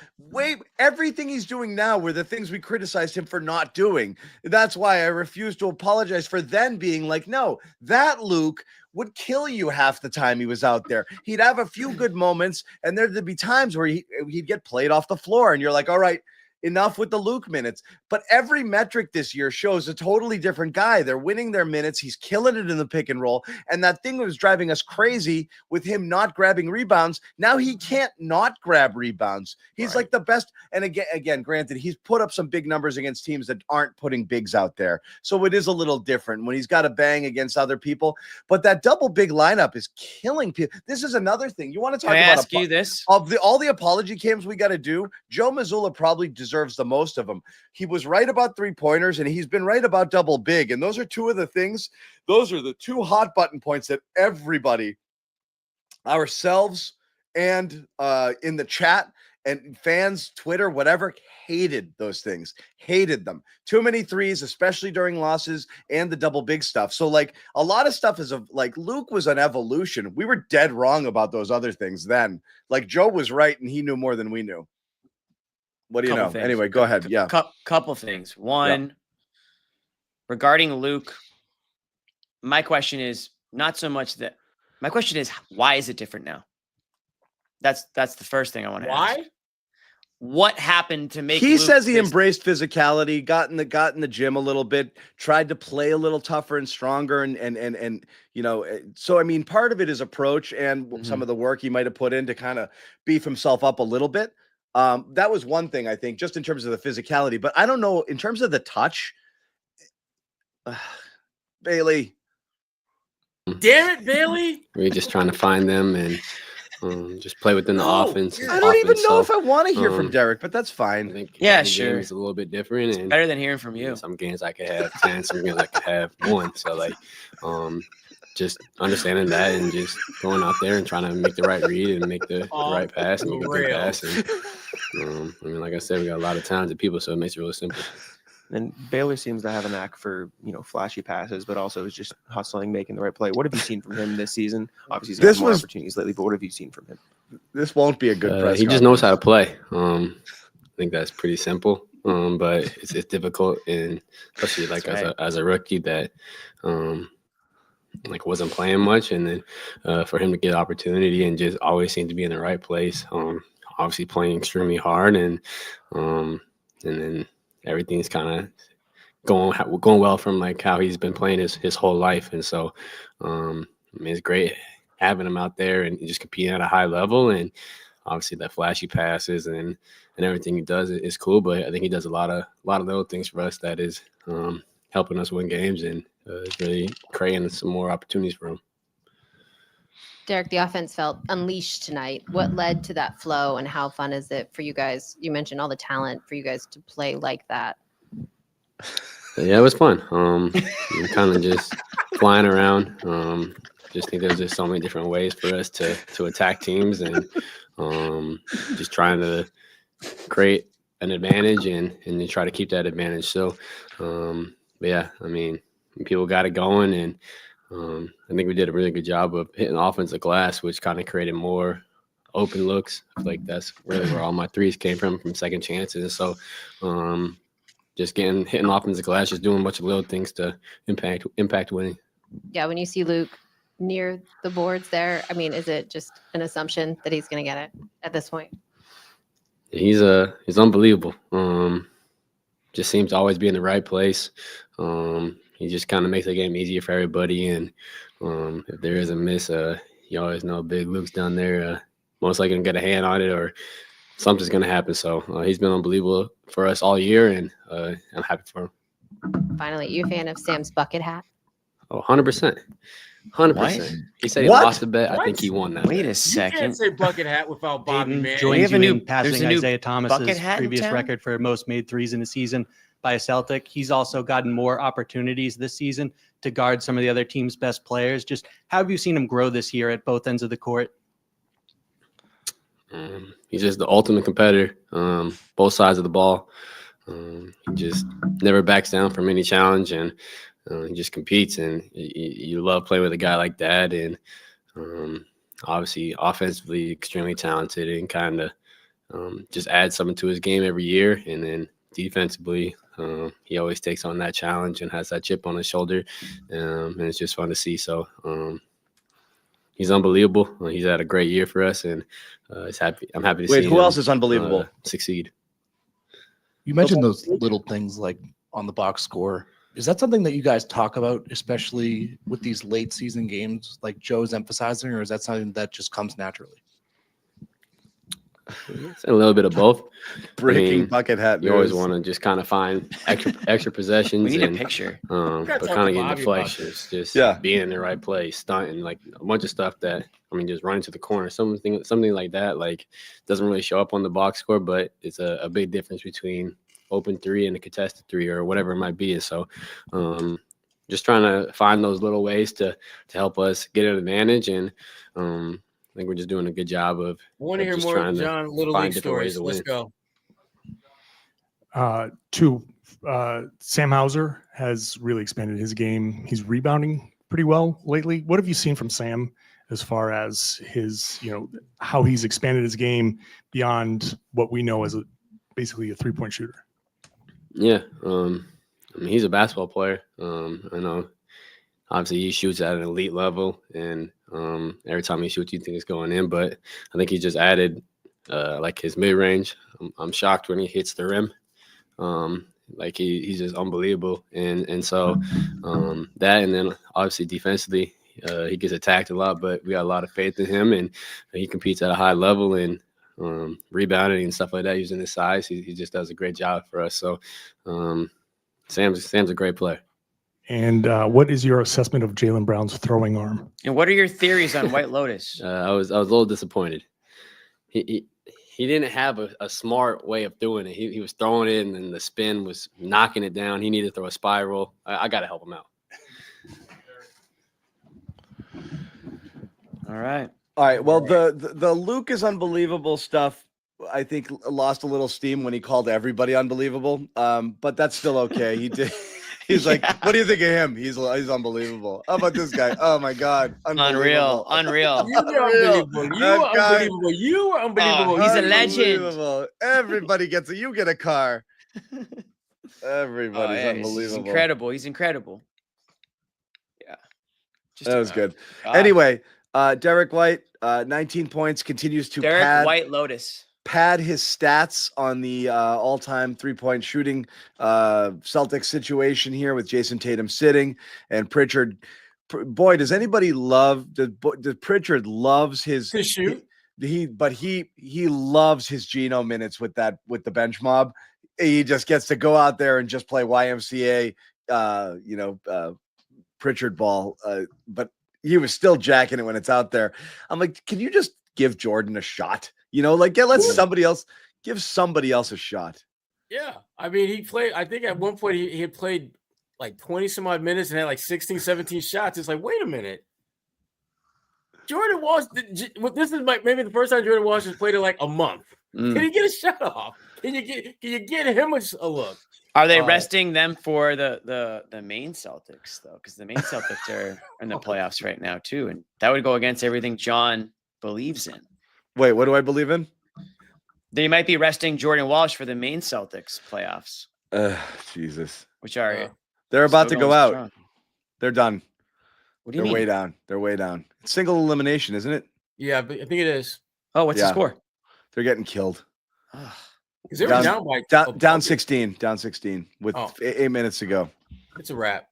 everything he's doing now were the things we criticized him for not doing. That's why I refuse to apologize for then being like, no, that Luke would kill you half the time he was out there. He'd have a few good moments and there'd be times where he'd get played off the floor and you're like, all right, enough with the Luke minutes. But every metric this year shows a totally different guy. They're winning their minutes. He's killing it in the pick and roll. And that thing that was driving us crazy with him not grabbing rebounds, now he can't not grab rebounds. He's like the best. And again, granted, he's put up some big numbers against teams that aren't putting bigs out there. So it is a little different when he's got to bang against other people. But that double big lineup is killing people. This is another thing. You want to talk about ask you this? Of all the apology cams we got to do, Joe Mazzulla probably deserves the most of them. He was right about 3-pointers and he's been right about double big. And those are two of the things. Those are the two hot button points that everybody, ourselves and in the chat and fans, Twitter, whatever, hated those things, hated them. Too many threes, especially during losses and the double big stuff. So like a lot of stuff is like Luke was an evolution. We were dead wrong about those other things then. Like Joe was right and he knew more than we knew. What do you know? Things. Anyway, go ahead. Yeah. Couple things. One, regarding Luke, my question is not so much that. My question is, why is it different now? That's the first thing I want to ask. Why? What happened to make he Luke says he embraced physicality, got in the gym a little bit, tried to play a little tougher and stronger and so I mean part of it is approach and some of the work he might have put in to kind of beef himself up a little bit. That was one thing I think just in terms of the physicality, but I don't know in terms of the touch. Bailey. Damn it, Bailey. We're just trying to find them and just play within the offense. I don't even know if I want to hear from Derek, but that's fine. I think sure. It's a little bit different. And better than hearing from you. Some games I could have 10, some games I could have 1. So like, just understanding that and just going out there and trying to make the right read and make the right pass and make a good pass. And I mean, like I said, we got a lot of talented people, so it makes it really simple. And Baylor seems to have a knack for, flashy passes, but also is just hustling, making the right play. What have you seen from him this season? Obviously, he's got more opportunities lately, but what have you seen from him? This won't be a good press. He just knows how to play. I think that's pretty simple, but it's difficult, and especially like as a rookie that wasn't playing much, and then for him to get opportunity and just always seem to be in the right place. Obviously playing extremely hard, and then everything's kind of going well from like how he's been playing his whole life. And so, I mean, it's great having him out there and just competing at a high level. And obviously that flashy passes and everything he does is cool, but I think he does a lot of little things for us that is helping us win games and really creating some more opportunities for him. Derek, the offense felt unleashed tonight. What led to that flow, and how fun is it for you guys? You mentioned all the talent for you guys to play like that. Yeah, it was fun. Kind of just flying around. Just think there's just so many different ways for us to attack teams, and just trying to create an advantage and then try to keep that advantage. So, yeah, I mean, people got it going, and I think we did a really good job of hitting offensive glass, which kind of created more open looks. I feel like that's really where all my threes came from second chances. So just hitting offensive glass, just doing a bunch of little things to impact winning. Yeah, when you see Luke near the boards there, I mean, is it just an assumption that he's going to get it at this point? He's unbelievable. Just seems to always be in the right place. He just kind of makes the game easier for everybody. And if there is a miss, you always know Big Luke's down there. Most likely gonna get a hand on it or something's gonna happen. So he's been unbelievable for us all year, and I'm happy for him. Finally, you a fan of Sam's bucket hat? Oh, 100%. 100%. He said he lost the bet. I think he won that. Wait a You second. can't say bucket hat without Bobby, Hayden man. We joins have a you new- in there's passing a new Isaiah bucket Thomas's hat in previous town? record for most made threes in a season by a Celtic. He's also gotten more opportunities this season to guard some of the other team's best players. Just how have you seen him grow this year at both ends of the court? He's just the ultimate competitor, both sides of the ball. He just never backs down from any challenge, and he just competes. And you love playing with a guy like that. And obviously, offensively, extremely talented, and kind of just adds something to his game every year. And then defensively, he always takes on that challenge and has that chip on his shoulder, and it's just fun to see. So he's unbelievable. He's had a great year for us, and I'm happy to see Wait, who him, else is unbelievable? succeed. You mentioned those little things like on the box score. Is that something that you guys talk about, especially with these late season games like Joe's emphasizing, or is that something that just comes naturally? It's a little bit of both. Breaking bucket hat. You always news. want to just kind of find extra possessions. We need and, a picture. but talk kind of to getting Bobby deflections, just Yeah. being in the right place, stunting, like a bunch of stuff that just running to the corner, something like that. Like doesn't really show up on the box score, but it's a big difference between open three and a contested three or whatever it might be. And so, just trying to find those little ways to help us get an advantage, and I think we're just doing a good job of. I want to hear just more trying to John Little find League different ways stories. to Let's win. go. Sam Hauser has really expanded his game. He's rebounding pretty well lately. What have you seen from Sam as far as his, how he's expanded his game beyond what we know as basically a 3-point shooter? Yeah, he's a basketball player. I know, obviously, he shoots at an elite level, and every time he shoots, you think it's going in. But I think he just added like his mid range. I'm shocked when he hits the rim. Like he's just unbelievable, and so that, and then obviously defensively, he gets attacked a lot, but we got a lot of faith in him, and he competes at a high level, and rebounding and stuff like that using his size. He just does a great job for us. So Sam's a great player. And what is your assessment of Jaylen Brown's throwing arm? And what are your theories on White Lotus? I was a little disappointed. He didn't have a smart way of doing it. He was throwing it, and then the spin was knocking it down. He needed to throw a spiral. I got to help him out. All right. All right. Well, the Luke is unbelievable stuff, I think, lost a little steam when he called everybody unbelievable. But that's still okay. He did. He's like, what do you think of him? He's unbelievable. How about this guy? Oh my God. Unreal. You were unbelievable. You were unbelievable. Oh, he's a legend. Unbelievable. Everybody gets it. You get a car. Everybody's unbelievable. He's incredible. He's incredible. Yeah. That was good. Anyway, Derek White, 19 points, continues to Derek White Lotus. Pad his stats on the all-time three-point shooting Celtics situation here with Jason Tatum sitting and Pritchard. Boy, does anybody love? Does Pritchard loves his shoot? He loves his Geno minutes with the bench mob. He just gets to go out there and just play YMCA, Pritchard ball. But he was still jacking it when it's out there. I'm like, can you just give Jordan a shot? Let somebody else give somebody else a shot. Yeah. I mean, he played, I think at one point he had played like 20 some odd minutes and had like 16, 17 shots. It's like, wait a minute. Jordan Walsh, this is maybe the first time Jordan Walsh has played in like a month. Can he get a shot off? Can you get him a look? Are they resting them for the main Celtics though? Because the main Celtics are in the playoffs right now too, and that would go against everything John believes in. Wait, what do I believe in? They might be resting Jordan Walsh for the main Celtics playoffs, Jesus. which are They're about to still go going out. strong. They're done. What do you They're mean? way down. They're way down. It's single elimination, isn't it? Yeah, but I think it is. Oh, what's the Yeah. score? They're getting killed. Because they were down by down 16. Down 16 with 8 minutes to go. It's a wrap.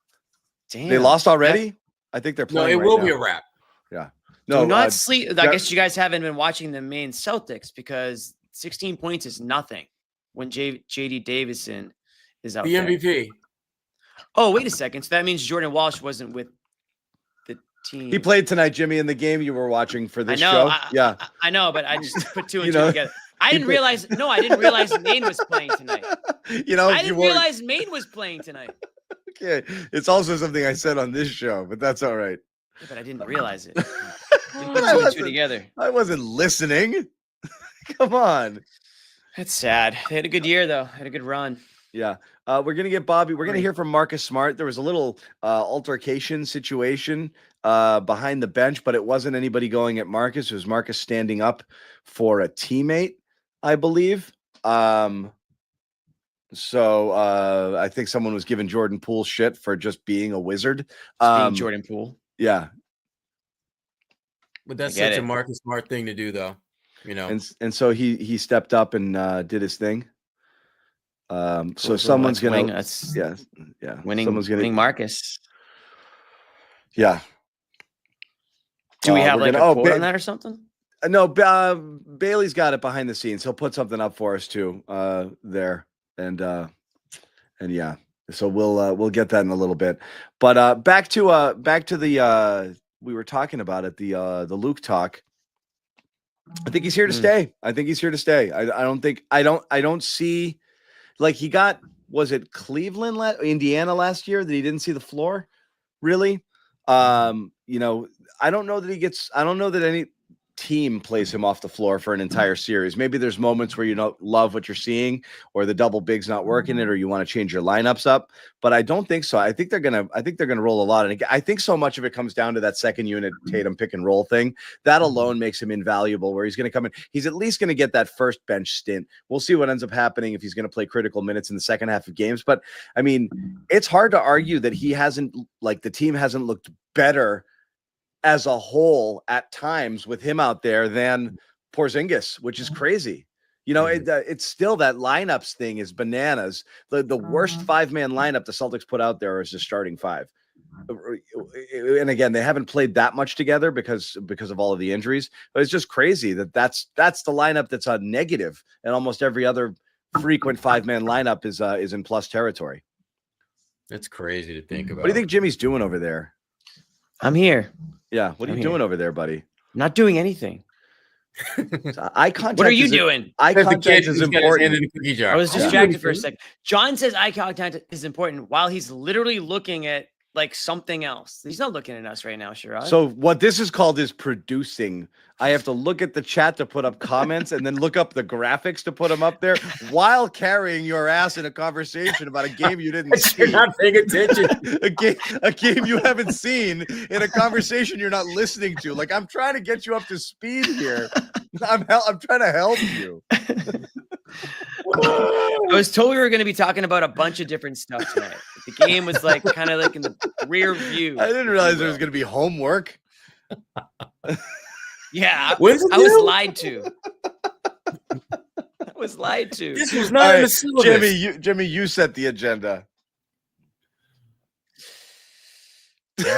Damn. They lost already? I think they're No, playing it right will now. be a wrap. Yeah. Do No, not sleep. I guess you guys haven't been watching the main Celtics because 16 points is nothing when JD Davison is out The there. MVP. Oh, wait a second. So that means Jordan Walsh wasn't with the team. he played tonight, Jimmy, in the game you were watching for this I know. show. I know, but I just put two and You two know, together. I he didn't played- realize. No, I didn't realize Maine was playing tonight. You know, I if you didn't weren't- realize Maine was playing tonight. Okay. It's also something I said on this show, but that's all right. Yeah, but I didn't realiase it. Didn't put two and two together. I wasn't listening. Come on. That's sad. They had a good year, though. Had a good run. Yeah. We're going to get Bobby. We're going to hear from Marcus Smart. There was a little altercation situation behind the bench, but it wasn't anybody going at Marcus. It was Marcus standing up for a teammate, I believe. So I think someone was giving Jordan Poole shit for just being a wizard. Being Jordan Poole. Yeah. But that's I get such a it. Marcus Smart thing to do, though. You know, And so he stepped up and did his thing. So Cool. someone's Let's wing. gonna That's yeah winning. someone's gonna Winning Marcus. yeah. Do we have we're like gonna- a quote on that or something? No, Bailey's got it behind the scenes. He'll put something up for us too there, and yeah. So we'll get that in a little bit. But back to the we were talking about it, the Luke talk. I think he's here to stay. I think he's here to stay. I don't see, like, he got, was it Cleveland, Indiana last year that he didn't see the floor, really? You know, I don't know that any team plays him off the floor for an entire series. Maybe there's moments where you don't love what you're seeing, or the double big's not working it, or you want to change your lineups up. But I don't think so. I think they're gonna roll a lot. And I think so much of it comes down to that second unit Tatum pick and roll thing. That alone makes him invaluable, where he's gonna come in. He's at least gonna get that first bench stint. We'll see what ends up happening if he's gonna play critical minutes in the second half of games. But I mean, it's hard to argue that the team hasn't looked better as a whole at times with him out there than Porzingis, which is crazy. You know, it's still that lineups thing is bananas. The worst 5-man lineup the Celtics put out there is the starting 5. And again, they haven't played that much together because of all of the injuries, but it's just crazy that's the lineup that's a negative, and almost every other frequent 5-man lineup is in plus territory. that's crazy to think about. What do you think Jimmy's doing over there? I'm here. Yeah, what are I'm you doing over there, buddy? I'm not doing anything. Eye contact. What are you doing? Eye As a contact kid, is he's got his hand in important. the cookie jar. I was Yeah. distracted for a second. John says eye contact is important while he's literally looking at like something else. He's not looking at us right now, Sherrod. So what this is called is producing. I have to look at the chat to put up comments and then look up the graphics to put them up there while carrying your ass in a conversation about a game you didn't see. You're not paying attention. a game you haven't seen in a conversation you're not listening to. Like, I'm trying to get you up to speed here. I'm trying to help you. I was told we were going to be talking about a bunch of different stuff tonight. The game was like kind of like in the rear view. I didn't realize there was going to be homework. Yeah, I When's it was due? lied to. I was lied to. This was All not in right, the syllabus. Jimmy, you set the agenda. Let's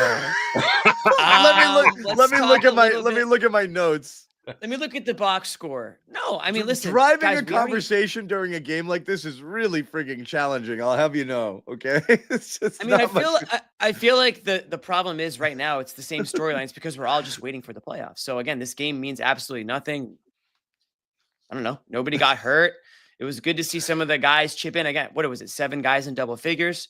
Let me talk a little bit. look at my notes. Let me look at the box score. No, I mean, listen, Driving guys, a conversation during a game like this is really freaking challenging. I'll have you know. Okay. I mean, I feel like the problem is right now it's the same storylines because we're all just waiting for the playoffs. So again, this game means absolutely nothing. I don't know. Nobody got hurt. It was good to see some of the guys chip in again. What was it? 7 guys in double figures.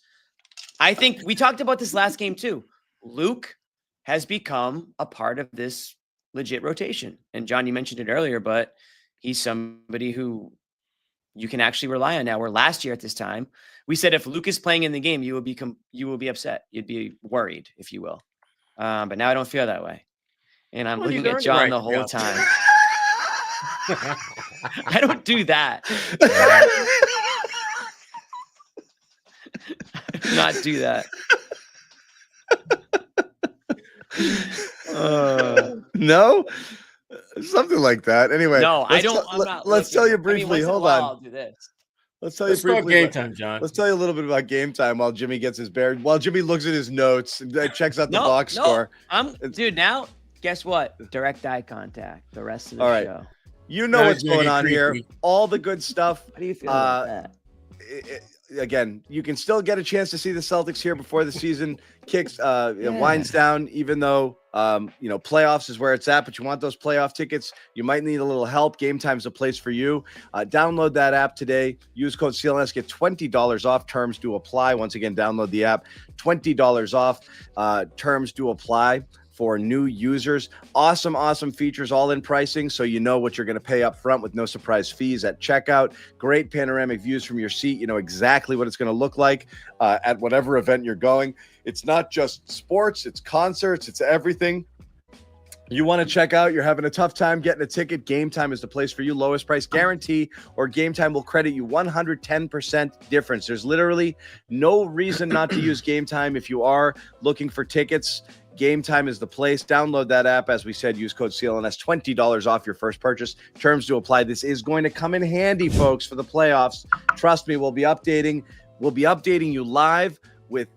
I think we talked about this last game too. Luke has become a part of this legit rotation. And John, you mentioned it earlier, but he's somebody who you can actually rely on now. Where last year at this time, we said if Luke is playing in the game, you will be upset. You'd be worried, if you will. But now I don't feel that way. And I'm looking at John the whole time. I don't do that. Not do that. No, something like that. Anyway, No, I let's don't. t- I'm let- not. let's tell you looking. I mean, briefly. once in a Hold while on. I'll do this. Let's tell Let's you talk briefly. game time, John. Let's tell you a little bit about game time while Jimmy gets his bear. While Jimmy looks at his notes and checks out the box score. Dude. Now, guess what? Direct eye contact. The rest of the All right. show. You know Now what's it's gonna going get on here. creepy. All the good stuff. How do you feel about that? Again, you can still get a chance to see the Celtics here before the season winds down, even though playoffs is where it's at, but you want those playoff tickets. You might need a little help. Game Time's a place for you. Download that app today. Use code CLNS, get $20 off. Terms do apply. Once again, download the app. $20 off. Terms do apply for new users. Awesome features, all in pricing, so you know what you're going to pay up front with no surprise fees at checkout. Great panoramic views from your seat. You know exactly what it's going to look like at whatever event you're going. It's not just sports, it's concerts, it's everything. You want to check out, you're having a tough time getting a ticket, Game Time is the place for you. Lowest price guarantee, or Game Time will credit you 110% difference. There's literally no reason not to use Game Time if you are looking for tickets. Game Time is the place. Download that app. As we said, use code CLNS, $20 off your first purchase. Terms to apply. This is going to come in handy, folks, for the playoffs. Trust me, we'll be updating you live with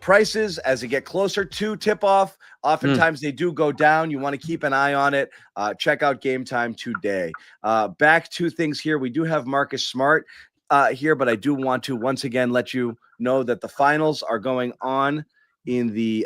prices as they get closer to tip-off. Oftentimes they do go down. You want to keep an eye on it. Check out Game Time today. Back to things here. We do have Marcus Smart here, but I do want to once again let you know that the finals are going on in the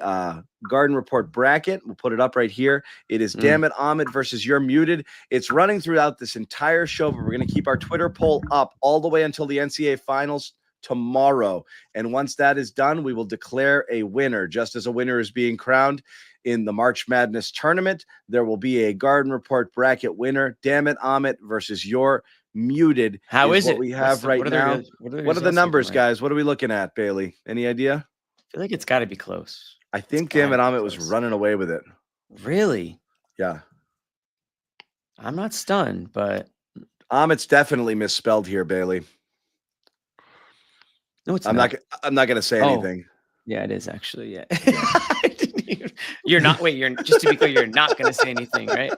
Garden Report bracket. We'll put it up right here. It is Dammit Amit versus You're Muted. It's running throughout this entire show, but we're going to keep our Twitter poll up all the way until the NCAA finals tomorrow. And once that is done, we will declare a winner. Just as a winner is being crowned in the March Madness tournament, there will be a Garden Report bracket winner. Dammit Amit versus You're Muted. How is what it? we have right now. What are the numbers, guys? What are we looking at, Bailey? Any idea? I feel like it's got to be close. I think Dammit Amit was running away with it. Really? Yeah. I'm not stunned, but Amit's definitely misspelled here, Bailey. No, it's I'm not going to say anything. Yeah, it is actually. Yeah. You're not. Wait. You're just to be clear. You're not going to say anything, right?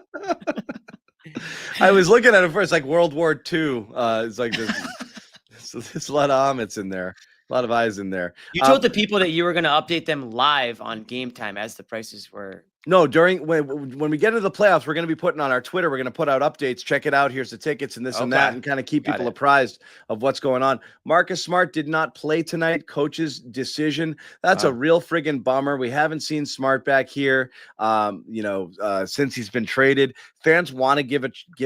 I was looking at it first, like World War II. It's like there's a lot of Amits in there. A lot of eyes in there. You told the people that you were going to update them live on Game Time as the prices were. No, when we get into the playoffs, we're going to be putting on our Twitter. We're going to put out updates. Check it out. Here's the tickets and this and that, and kind of keep people apprised of what's going on. Marcus Smart did not play tonight. Coach's decision. That's a real friggin' bummer. We haven't seen Smart back here, since he's been traded. Fans want to give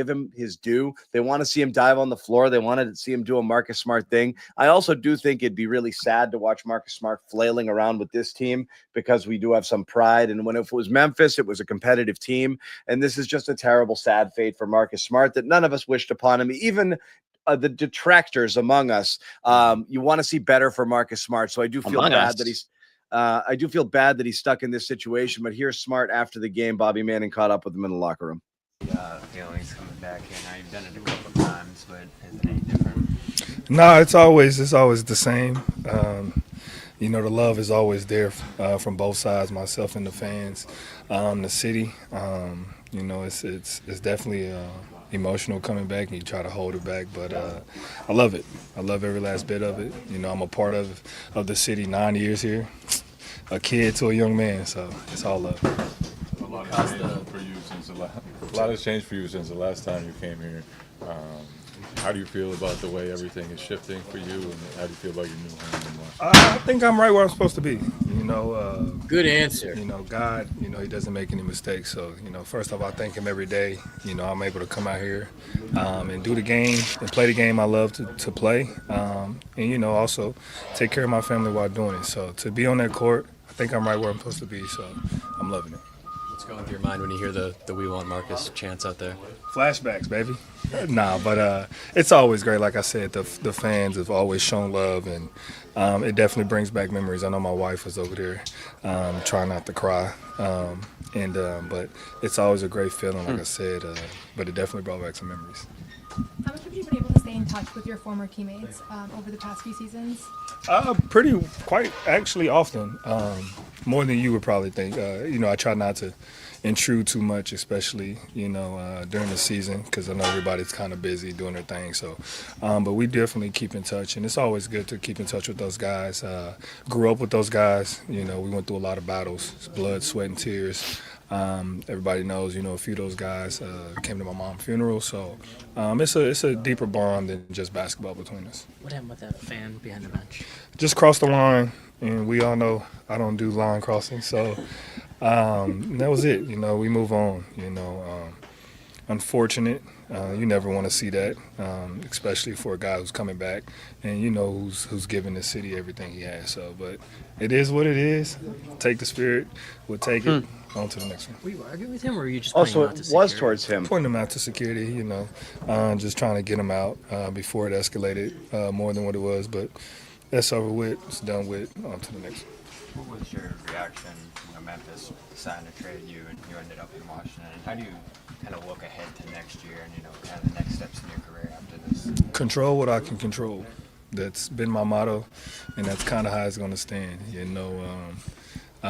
him his due. They want to see him dive on the floor. They wanted to see him do a Marcus Smart thing. I also do think it'd be really sad to watch Marcus Smart flailing around with this team, because we do have some pride. And if it was Memphis, it was a competitive team. And this is just a terrible, sad fate for Marcus Smart that none of us wished upon him. Even the detractors among us, you want to see better for Marcus Smart. So I do feel bad that he's stuck in this situation. But here's Smart after the game. Bobby Manning caught up with him in the locker room. Feelings coming back here. Now you've done it a couple of times, but is it any different? No, it's always the same. The love is always there from both sides, myself and the fans, the city. It's definitely emotional coming back, and you try to hold it back, but I love it. I love every last bit of it. I'm a part of the city, 9 years here, a kid to a young man, so it's all love. A lot has changed for you since the last time you came here. How do you feel about the way everything is shifting for you, and how do you feel about your new home in Washington? I think I'm right where I'm supposed to be. Good answer. God, he doesn't make any mistakes. So, first off, I thank him every day. I'm able to come out here and do the game and play the game I love to play. And, also take care of my family while doing it. So to be on that court, I think I'm right where I'm supposed to be. So I'm loving it. What's going through your mind when you hear the "We Want Marcus" chants out there? Flashbacks, baby. Nah, but it's always great. Like I said, the fans have always shown love, and it definitely brings back memories. I know my wife was over there trying not to cry, but it's always a great feeling, like I said, but it definitely brought back some memories. How much have you been able to stay in touch with your former teammates over the past few seasons? Quite actually often, more than you would probably think. I try not to intrude too much, especially during the season, because I know everybody's kind of busy doing their thing. So, but we definitely keep in touch, and it's always good to keep in touch with those guys. Grew up with those guys. We went through a lot of battles, blood, sweat, and tears. Everybody knows, a few of those guys came to my mom's funeral, so it's a deeper bond than just basketball between us. What happened with that fan behind the bench? Just crossed the line, and we all know I don't do line crossing, so that was it. We move on. Unfortunate. You never want to see that, especially for a guy who's coming back and who's giving the city everything he has. So, but it is what it is. Take the spirit. We'll take it. On to the next one. Were you arguing with him, or were you just Also, pointing him out to it was security? towards him. Pointing him out to security, just trying to get him out before it escalated more than what it was. But that's over with. It's done with. On to the next one. What was your reaction when Memphis decided to trade you and you ended up in Washington? And how do you kind of look ahead to next year and kind of the next steps in your career after this? Control what I can control. That's been my motto, and that's kind of how it's going to stand.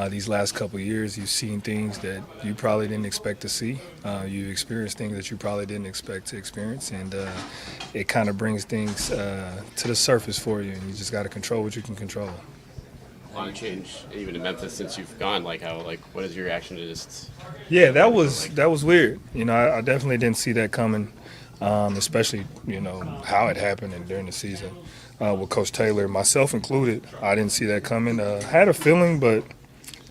These last couple of years, you've seen things that you probably didn't expect to see. You've experienced things that you probably didn't expect to experience, and it kind of brings things to the surface for you, and you just got to control what you can control. A lot of change, even in Memphis, since you've gone. What is your reaction to just? Yeah, that was weird. I definitely didn't see that coming, especially how it happened and during the season with Coach Taylor, myself included. I didn't see that coming. Had a feeling, but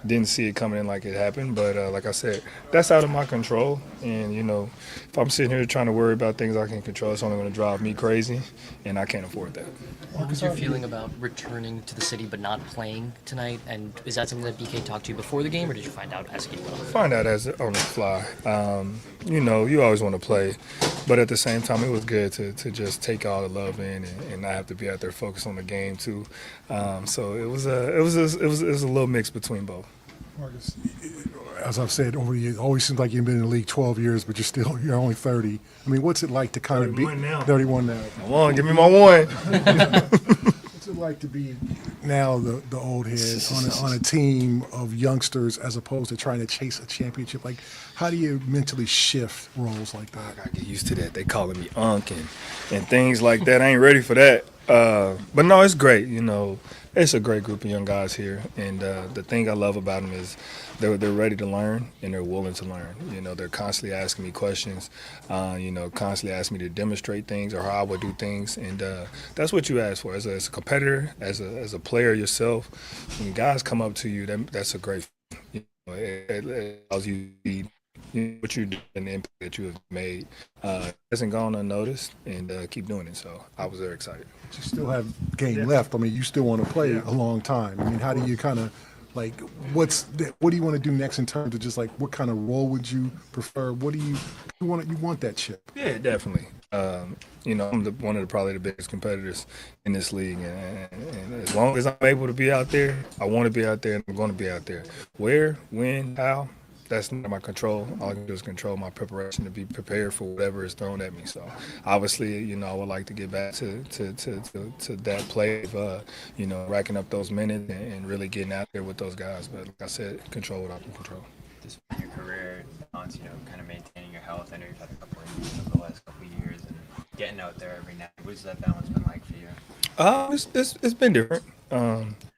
didn't see it coming in like it happened. But like I said, that's out of my control. And if I'm sitting here trying to worry about things I can control, it's only going to drive me crazy, and I can't afford that. What was your feeling about returning to the city but not playing tonight? And is that something that BK talked to you before the game, or did you find out as you went on? Find out as on the fly. You always want to play, but at the same time, it was good to just take all the love in and not have to be out there focused on the game too. So it was a little mix between both. Marcus, as I've said over the years, it always seems like you've been in the league 12 years, but you're only 30. I mean, what's it like to kind of be 31 now? Come on, give me my one. What's it like to be now the old head on a team of youngsters as opposed to trying to chase a championship? Like, how do you mentally shift roles like that? I gotta get used to that. They calling me Unc and things like that. I ain't ready for that. But no, it's great. It's a great group of young guys here, and the thing I love about them is they're ready to learn and they're willing to learn. They're constantly asking me questions, constantly asking me to demonstrate things or how I would do things, and that's what you ask for as a competitor, as a player yourself. When guys come up to you, that's a great. It allows you to be what you're doing and the impact that you have made hasn't gone unnoticed, and keep doing it. So I was very excited. You still have game left. I mean, you still want to play a long time. I mean, how do you kind of what do you want to do next in terms of just what kind of role would you prefer? What do you want? You want that chip? Yeah, definitely. I'm one of probably the biggest competitors in this league, and as long as I'm able to be out there, I want to be out there, and I'm going to be out there. Where, when, how? That's not my control. All I can do is control my preparation to be prepared for whatever is thrown at me. So, obviously, I would like to get back to that play of, racking up those minutes and really getting out there with those guys. But like I said, control what I can control. Just your career, balance, kind of maintaining your health. I know you've had a couple of injuries over the last couple of years, and getting out there every night. What's that balance been like for you? It's been different.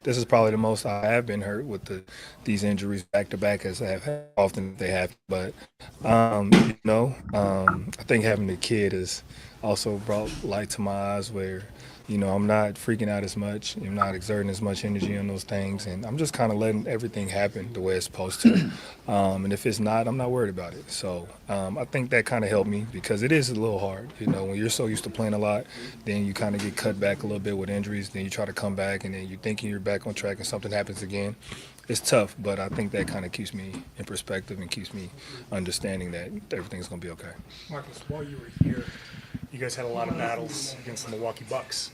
This is probably the most I have been hurt with these injuries back to back as I have had, often they have. But I think having a kid has also brought light to my eyes where I'm not freaking out as much. I'm not exerting as much energy on those things, and I'm just kind of letting everything happen the way it's supposed to. And if it's not, I'm not worried about it. So I think that kind of helped me because it is a little hard. When you're so used to playing a lot, then you kind of get cut back a little bit with injuries. Then you try to come back, and then you're thinking you're back on track, and something happens again. It's tough, but I think that kind of keeps me in perspective and keeps me understanding that everything's going to be okay. Marcus, while you were here, you guys had a lot of battles against the Milwaukee Bucks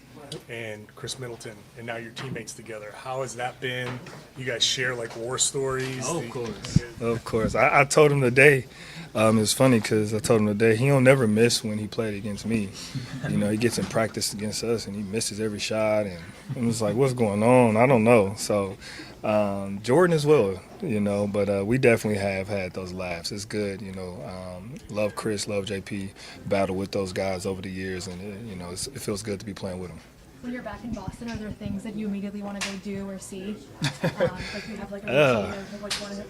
and Chris Middleton, and now you're teammates together. How has that been? You guys share like war stories? Oh, of course. Of course. I told him today, it's funny because I told him today he don't never miss when he played against me. He gets in practice against us and he misses every shot, and I'm just like, what's going on? I don't know. So Jordan as well, but we definitely have had those laughs. It's good, love Chris, love JP, battle with those guys over the years, and it feels good to be playing with them. When you're back in Boston, are there things that you immediately want to go do or see? Like you have like a routine of what you want to.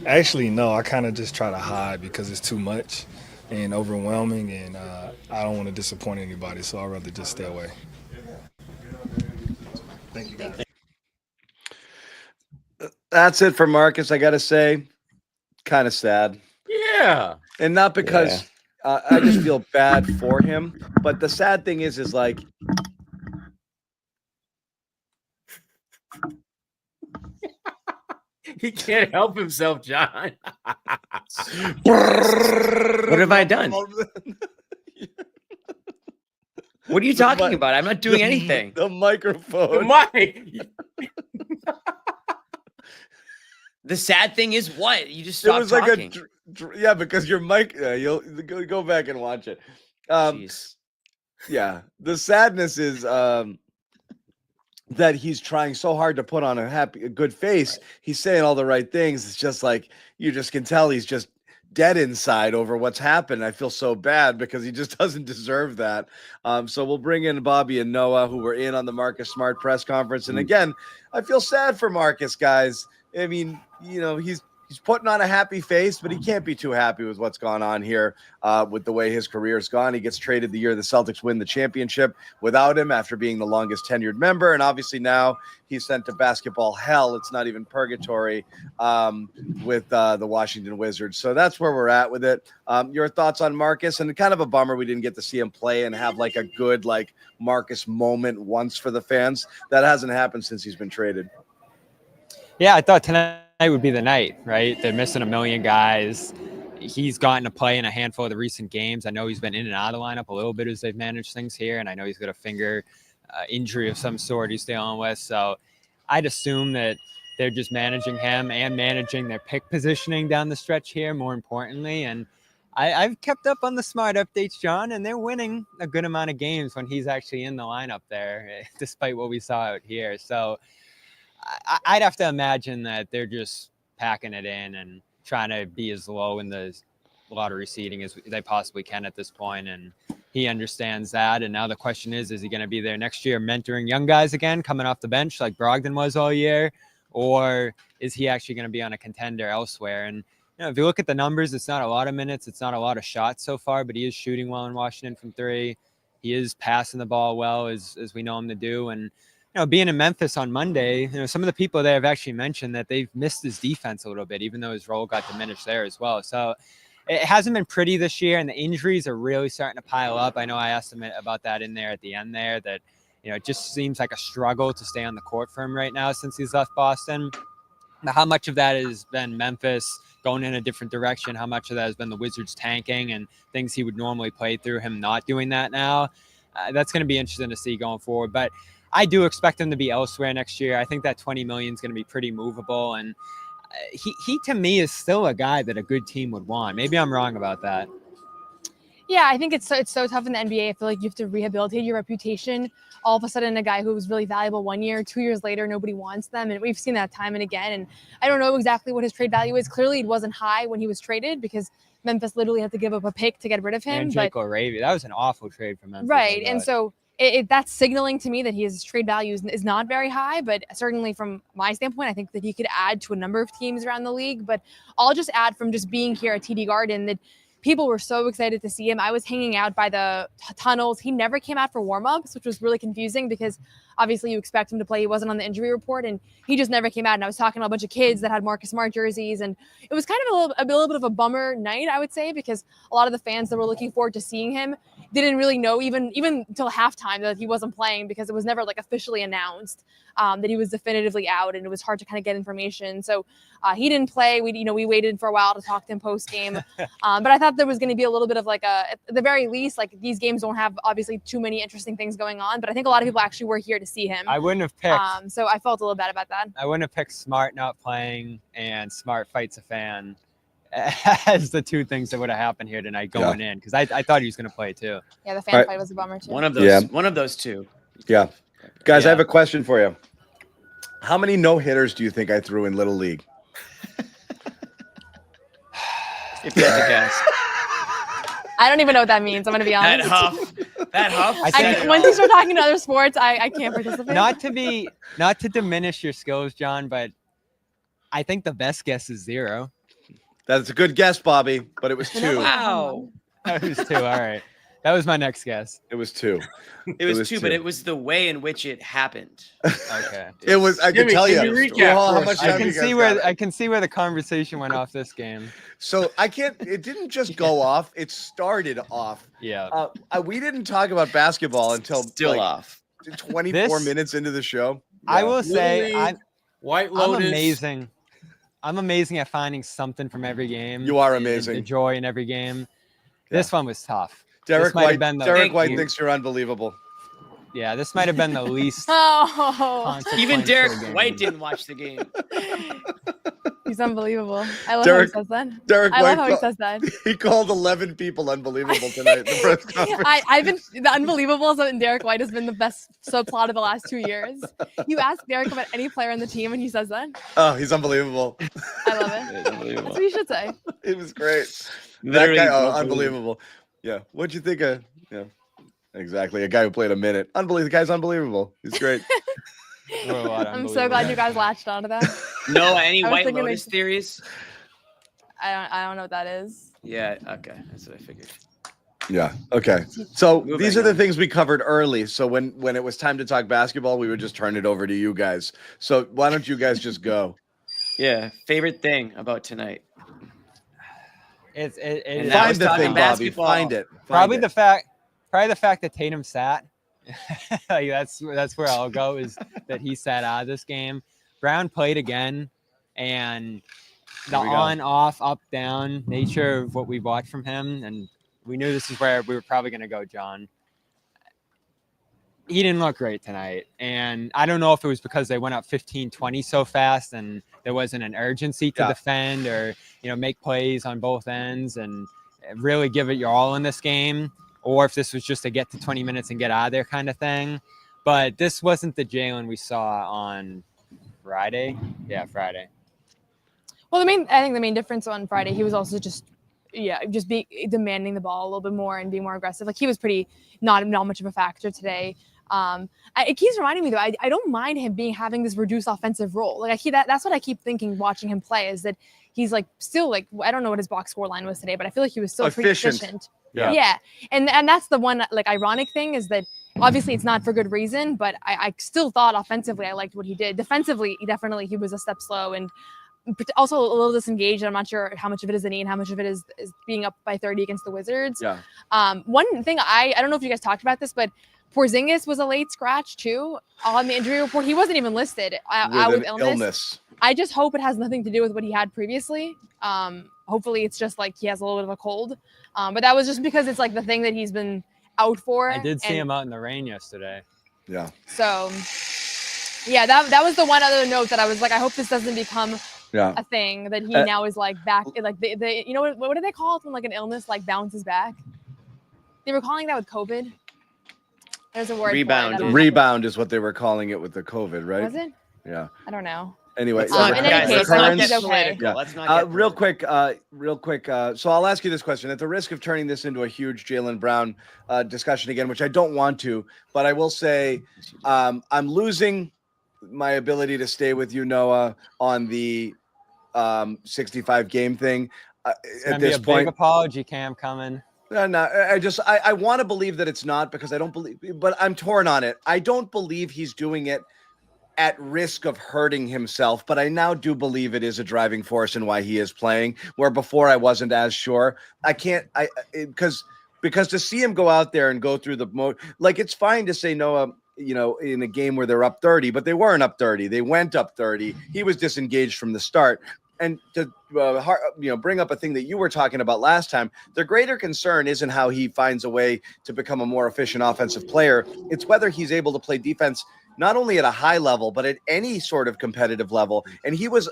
Actually, no. I kind of just try to hide because it's too much and overwhelming, and I don't want to disappoint anybody, so I'd rather just stay away. Thank you, guys. That's it for Marcus. I got to say, kind of sad. Yeah. And not because I just feel bad for him, but the sad thing is like, he can't help himself, John. What have I done? What are you talking about? I'm not doing anything. The microphone. The mic. The sad thing is what? You just stopped talking. Yeah, because your mic. You'll go back and watch it. Yeah, the sadness is that he's trying so hard to put on a good face. Right. He's saying all the right things. It's just like you just can tell he's just dead inside over what's happened. I feel so bad because he just doesn't deserve that. So we'll bring in Bobby and Noah, who were in on the Marcus Smart press conference. And again, I feel sad for Marcus, guys. I mean, he's putting on a happy face, but he can't be too happy with what's gone on here with the way his career's gone. He gets traded the year the Celtics win the championship without him after being the longest tenured member. And obviously now he's sent to basketball hell. It's not even purgatory with the Washington Wizards. So that's where we're at with it. Your thoughts on Marcus? And kind of a bummer we didn't get to see him play and have like a good like Marcus moment once for the fans. That hasn't happened since he's been traded. Yeah, I thought tonight would be the night, right? They're missing a million guys. He's gotten to play in a handful of the recent games. I know he's been in and out of the lineup a little bit as they've managed things here, and I know he's got a finger injury of some sort he's dealing with. So I'd assume that they're just managing him and managing their pick positioning down the stretch here, more importantly. And I've kept up on the Smart updates, John, and they're winning a good amount of games when he's actually in the lineup there, despite what we saw out here. So I'd have to imagine that they're just packing it in and trying to be as low in the lottery seeding as they possibly can at this point. And he understands that. And now the question is he going to be there next year mentoring young guys again, coming off the bench like Brogdon was all year? Or is he actually going to be on a contender elsewhere? And if you look at the numbers, it's not a lot of minutes. It's not a lot of shots so far, but he is shooting well in Washington from three. He is passing the ball well as we know him to do. And being in Memphis on Monday, some of the people there have actually mentioned that they've missed his defense a little bit, even though his role got diminished there as well. So it hasn't been pretty this year, and the injuries are really starting to pile up. I know I asked him about that in there at the end there, that, it just seems like a struggle to stay on the court for him right now since he's left Boston. Now, how much of that has been Memphis going in a different direction? How much of that has been the Wizards tanking and things he would normally play through, him not doing that now? That's going to be interesting to see going forward. But I do expect him to be elsewhere next year. I think that $20 million is going to be pretty movable. And he to me is still a guy that a good team would want. Maybe I'm wrong about that. Yeah, I think it's so tough in the NBA. I feel like you have to rehabilitate your reputation. All of a sudden, a guy who was really valuable 1 year, 2 years later, nobody wants them. And we've seen that time and again. And I don't know exactly what his trade value is. Clearly, it wasn't high when he was traded because Memphis literally had to give up a pick to get rid of him. And Jake O'Ravy, that was an awful trade for Memphis. Right. And so that's signaling to me that his trade value is not very high, but certainly from my standpoint, I think that he could add to a number of teams around the league. But I'll just add from just being here at TD Garden that people were so excited to see him. I was hanging out by the tunnels. He never came out for warmups, which was really confusing because obviously you expect him to play. He wasn't on the injury report, and he just never came out. And I was talking to a bunch of kids that had Marcus Smart jerseys, and it was kind of a little bit of a bummer night, I would say, because a lot of the fans that were looking forward to seeing him didn't really know even until halftime that he wasn't playing, because it was never like officially announced that he was definitively out, and it was hard to kind of get information. So he didn't play. We waited for a while to talk to him post game, but I thought there was going to be a little bit of like at the very least, like these games don't have obviously too many interesting things going on, but I think a lot of people actually were here to see him. I wouldn't have picked. So I felt a little bad about that. I wouldn't have picked Smart not playing and Smart fights a fan as the two things that would have happened here tonight going in, because I thought he was going to play too. Yeah, the fan fight was a bummer too. One of those two. Yeah. Guys, I have a question for you. How many no-hitters do you think I threw in Little League? If you had to guess. I don't even know what that means. I'm going to be honest. That huff. Once you start talking to other sports, I can't participate. Not to diminish your skills, John, but I think the best guess is 0. That's a good guess, Bobby, but it was 2. Wow. That was 2. All right. That was my next guess. It was 2. It was 2, but it was the way in which it happened. Okay. It was. I can tell you. I can see where the conversation went off this game. So I can't. It didn't just go off. It started off. Yeah. We didn't talk about basketball until still off. 24 minutes into the show. I will say, I'm Lotus. amazing. I'm amazing at finding something from every game. You are and amazing. The joy in every game. This one was tough. Derek White thinks you're unbelievable. Yeah, this might have been the least. Even Derek White didn't watch the game. He's unbelievable. I love how he says that. I love how he says that. He called 11 people unbelievable tonight in the press conference. The unbelievables and Derek White has been the best subplot of the last 2 years. You ask Derek about any player on the team and he says that. Oh, he's unbelievable. I love it. That's what you should say. It was great. Literally that guy, unbelievable. Yeah. What'd you think of? Yeah. Exactly. A guy who played a minute. Unbelievable. The guy's unbelievable. He's great. I'm so glad you guys latched onto that. No, any White Lotus theories? I don't know what that is. Yeah. Okay. That's what I figured. Yeah. Okay. So Moving these are the on. things we covered early. So when it was time to talk basketball, we would just turn it over to you guys. So why don't you guys just go? Yeah. Favorite thing about tonight? It's Find the thing, Bobby. Find it. Probably the fact that Tatum sat. Like that's where I'll go, is that he sat out of this game. Brown played again, and the on, off, up, down nature of what we watched from him, and we knew this is where we were probably going to go, John. He didn't look great tonight, and I don't know if it was because they went up 15-20 so fast and there wasn't an urgency to defend or make plays on both ends and really give it your all in this game, or if this was just to get to 20 minutes and get out of there kind of thing. But this wasn't the Jaylen we saw on Friday. Yeah, Friday. Well, I think the main difference on Friday, he was also just demanding the ball a little bit more and being more aggressive. Like he was pretty not much of a factor today. It keeps reminding me though, I don't mind him having this reduced offensive role. Like that's what I keep thinking watching him play, is that he's like still like, I don't know what his box score line was today, but I feel like he was still pretty efficient. Yeah. And that's the one like ironic thing, is that obviously it's not for good reason, but I still thought offensively I liked what he did. Defensively, definitely he was a step slow and also a little disengaged. I'm not sure how much of it is the knee and how much of it is being up by 30 against the Wizards. Yeah. One thing I don't know if you guys talked about this, but Porzingis was a late scratch too on the injury report. He wasn't even listed with illness. I just hope it has nothing to do with what he had previously. Hopefully it's just like he has a little bit of a cold. But that was just because it's like the thing that he's been out for. I did see him out in the rain yesterday. Yeah. So yeah, that was the one other note that I was like, I hope this doesn't become a thing that he now is like back. Like the what do they call it when like an illness like bounces back? They were calling that with COVID. There's a word. Rebound. Rebound is what they were calling it with the COVID, right? Was it? Yeah. I don't know. Anyway, in any case, okay. Let's not get real quick. So I'll ask you this question: at the risk of turning this into a huge Jaylen Brown discussion again, which I don't want to, but I will say I'm losing my ability to stay with you, Noah, on the 65 game thing. It's gonna at be this a big point. apology cam coming. No, I want to believe that it's not, because I don't believe, but I'm torn on it. I don't believe he's doing it at risk of hurting himself, but I now do believe it is a driving force in why he is playing, where before I wasn't as sure. Because to see him go out there and go through the like, it's fine to say Noah, in a game where they're up 30, but they weren't up 30. They went up 30. He was disengaged from the start. And to bring up a thing that you were talking about last time, the greater concern isn't how he finds a way to become a more efficient offensive player. It's whether he's able to play defense not only at a high level, but at any sort of competitive level. And he was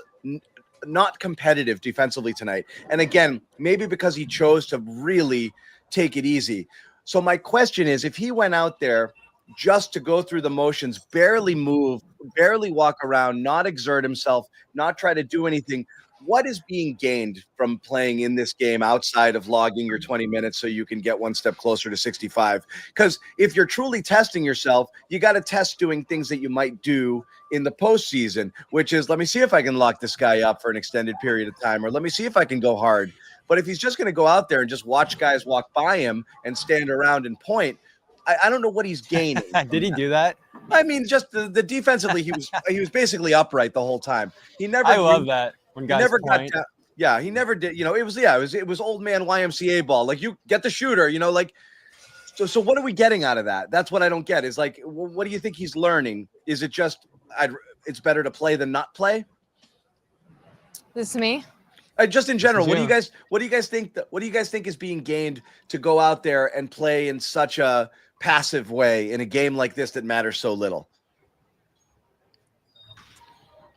not competitive defensively tonight. And again, maybe because he chose to really take it easy. So my question is, if he went out there just to go through the motions, barely move, barely walk around, not exert himself, not try to do anything, what is being gained from playing in this game outside of logging your 20 minutes so you can get one step closer to 65? Because if you're truly testing yourself, you got to test doing things that you might do in the postseason, which is, let me see if I can lock this guy up for an extended period of time, or let me see if I can go hard. But if he's just going to go out there and just watch guys walk by him and stand around and point, I don't know what he's gaining. Did he do that? I mean, just the defensively, he was basically upright the whole time. He never. I love that when guys never point. got. Yeah, he never did. It was old man YMCA ball. Like, you get the shooter. So what are we getting out of that? That's what I don't get. Is like, what do you think he's learning? Is it just it's better to play than not play? This is me. Just in general, what do you guys think is being gained to go out there and play in such a passive way in a game like this that matters so little?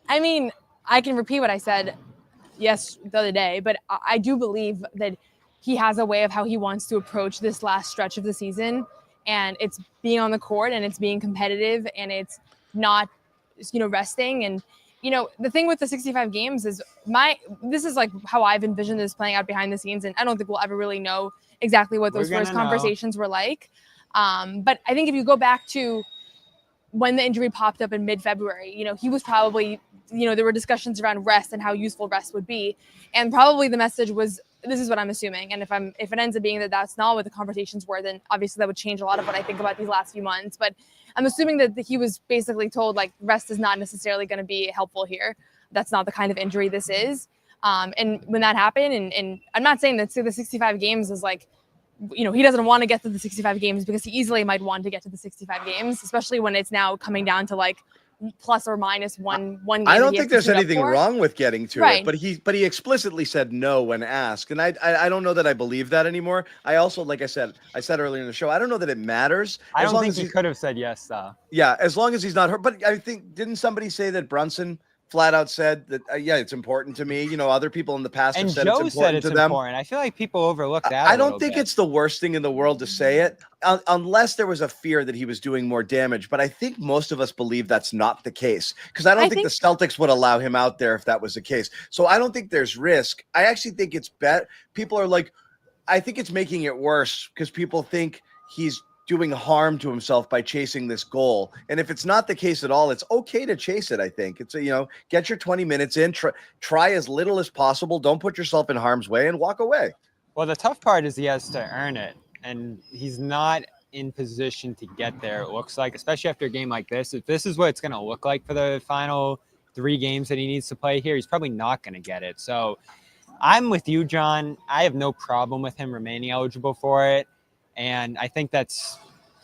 I mean, I can repeat what I said the other day, but I do believe that he has a way of how he wants to approach this last stretch of the season, and it's being on the court, and it's being competitive, and it's not, resting. And the thing with the 65 games is this is like how I've envisioned this playing out behind the scenes, and I don't think we'll ever really know exactly what those first conversations were like. But I think if you go back to when the injury popped up in mid-February, he was probably, there were discussions around rest and how useful rest would be. And probably the message was, this is what I'm assuming. And if it ends up being that that's not what the conversations were, then obviously that would change a lot of what I think about these last few months. But I'm assuming that he was basically told, like, rest is not necessarily going to be helpful here. That's not the kind of injury this is. And when that happened, and I'm not saying that the 65 games is like, he doesn't want to get to the 65 games, because he easily might want to get to the 65 games, especially when it's now coming down to like plus or minus one game. I don't think there's anything wrong with getting to Right. it, but he explicitly said no when asked, and I don't know that I believe that anymore. I also, like I said earlier in the show, I don't know that it matters. I don't think he could have said yes, though. Yeah, as long as he's not hurt. But I think, didn't somebody say that Brunson flat out said that, it's important to me? Other people in the past have And said Joe it's said important it's to them. important. I feel like people overlook that. I don't think it's the worst thing in the world to say it, unless there was a fear that he was doing more damage. But I think most of us believe that's not the case, because I don't think the Celtics would allow him out there if that was the case. So I don't think there's risk. I actually think it's people are like, I think it's making it worse, because people think he's doing harm to himself by chasing this goal. And if it's not the case at all, it's okay to chase it. I think it's get your 20 minutes in, try as little as possible. Don't put yourself in harm's way and walk away. Well, the tough part is he has to earn it, and he's not in position to get there, it looks like, especially after a game like this. If this is what it's going to look like for the final 3 games that he needs to play here, he's probably not going to get it. So I'm with you, John. I have no problem with him remaining eligible for it. And I think that's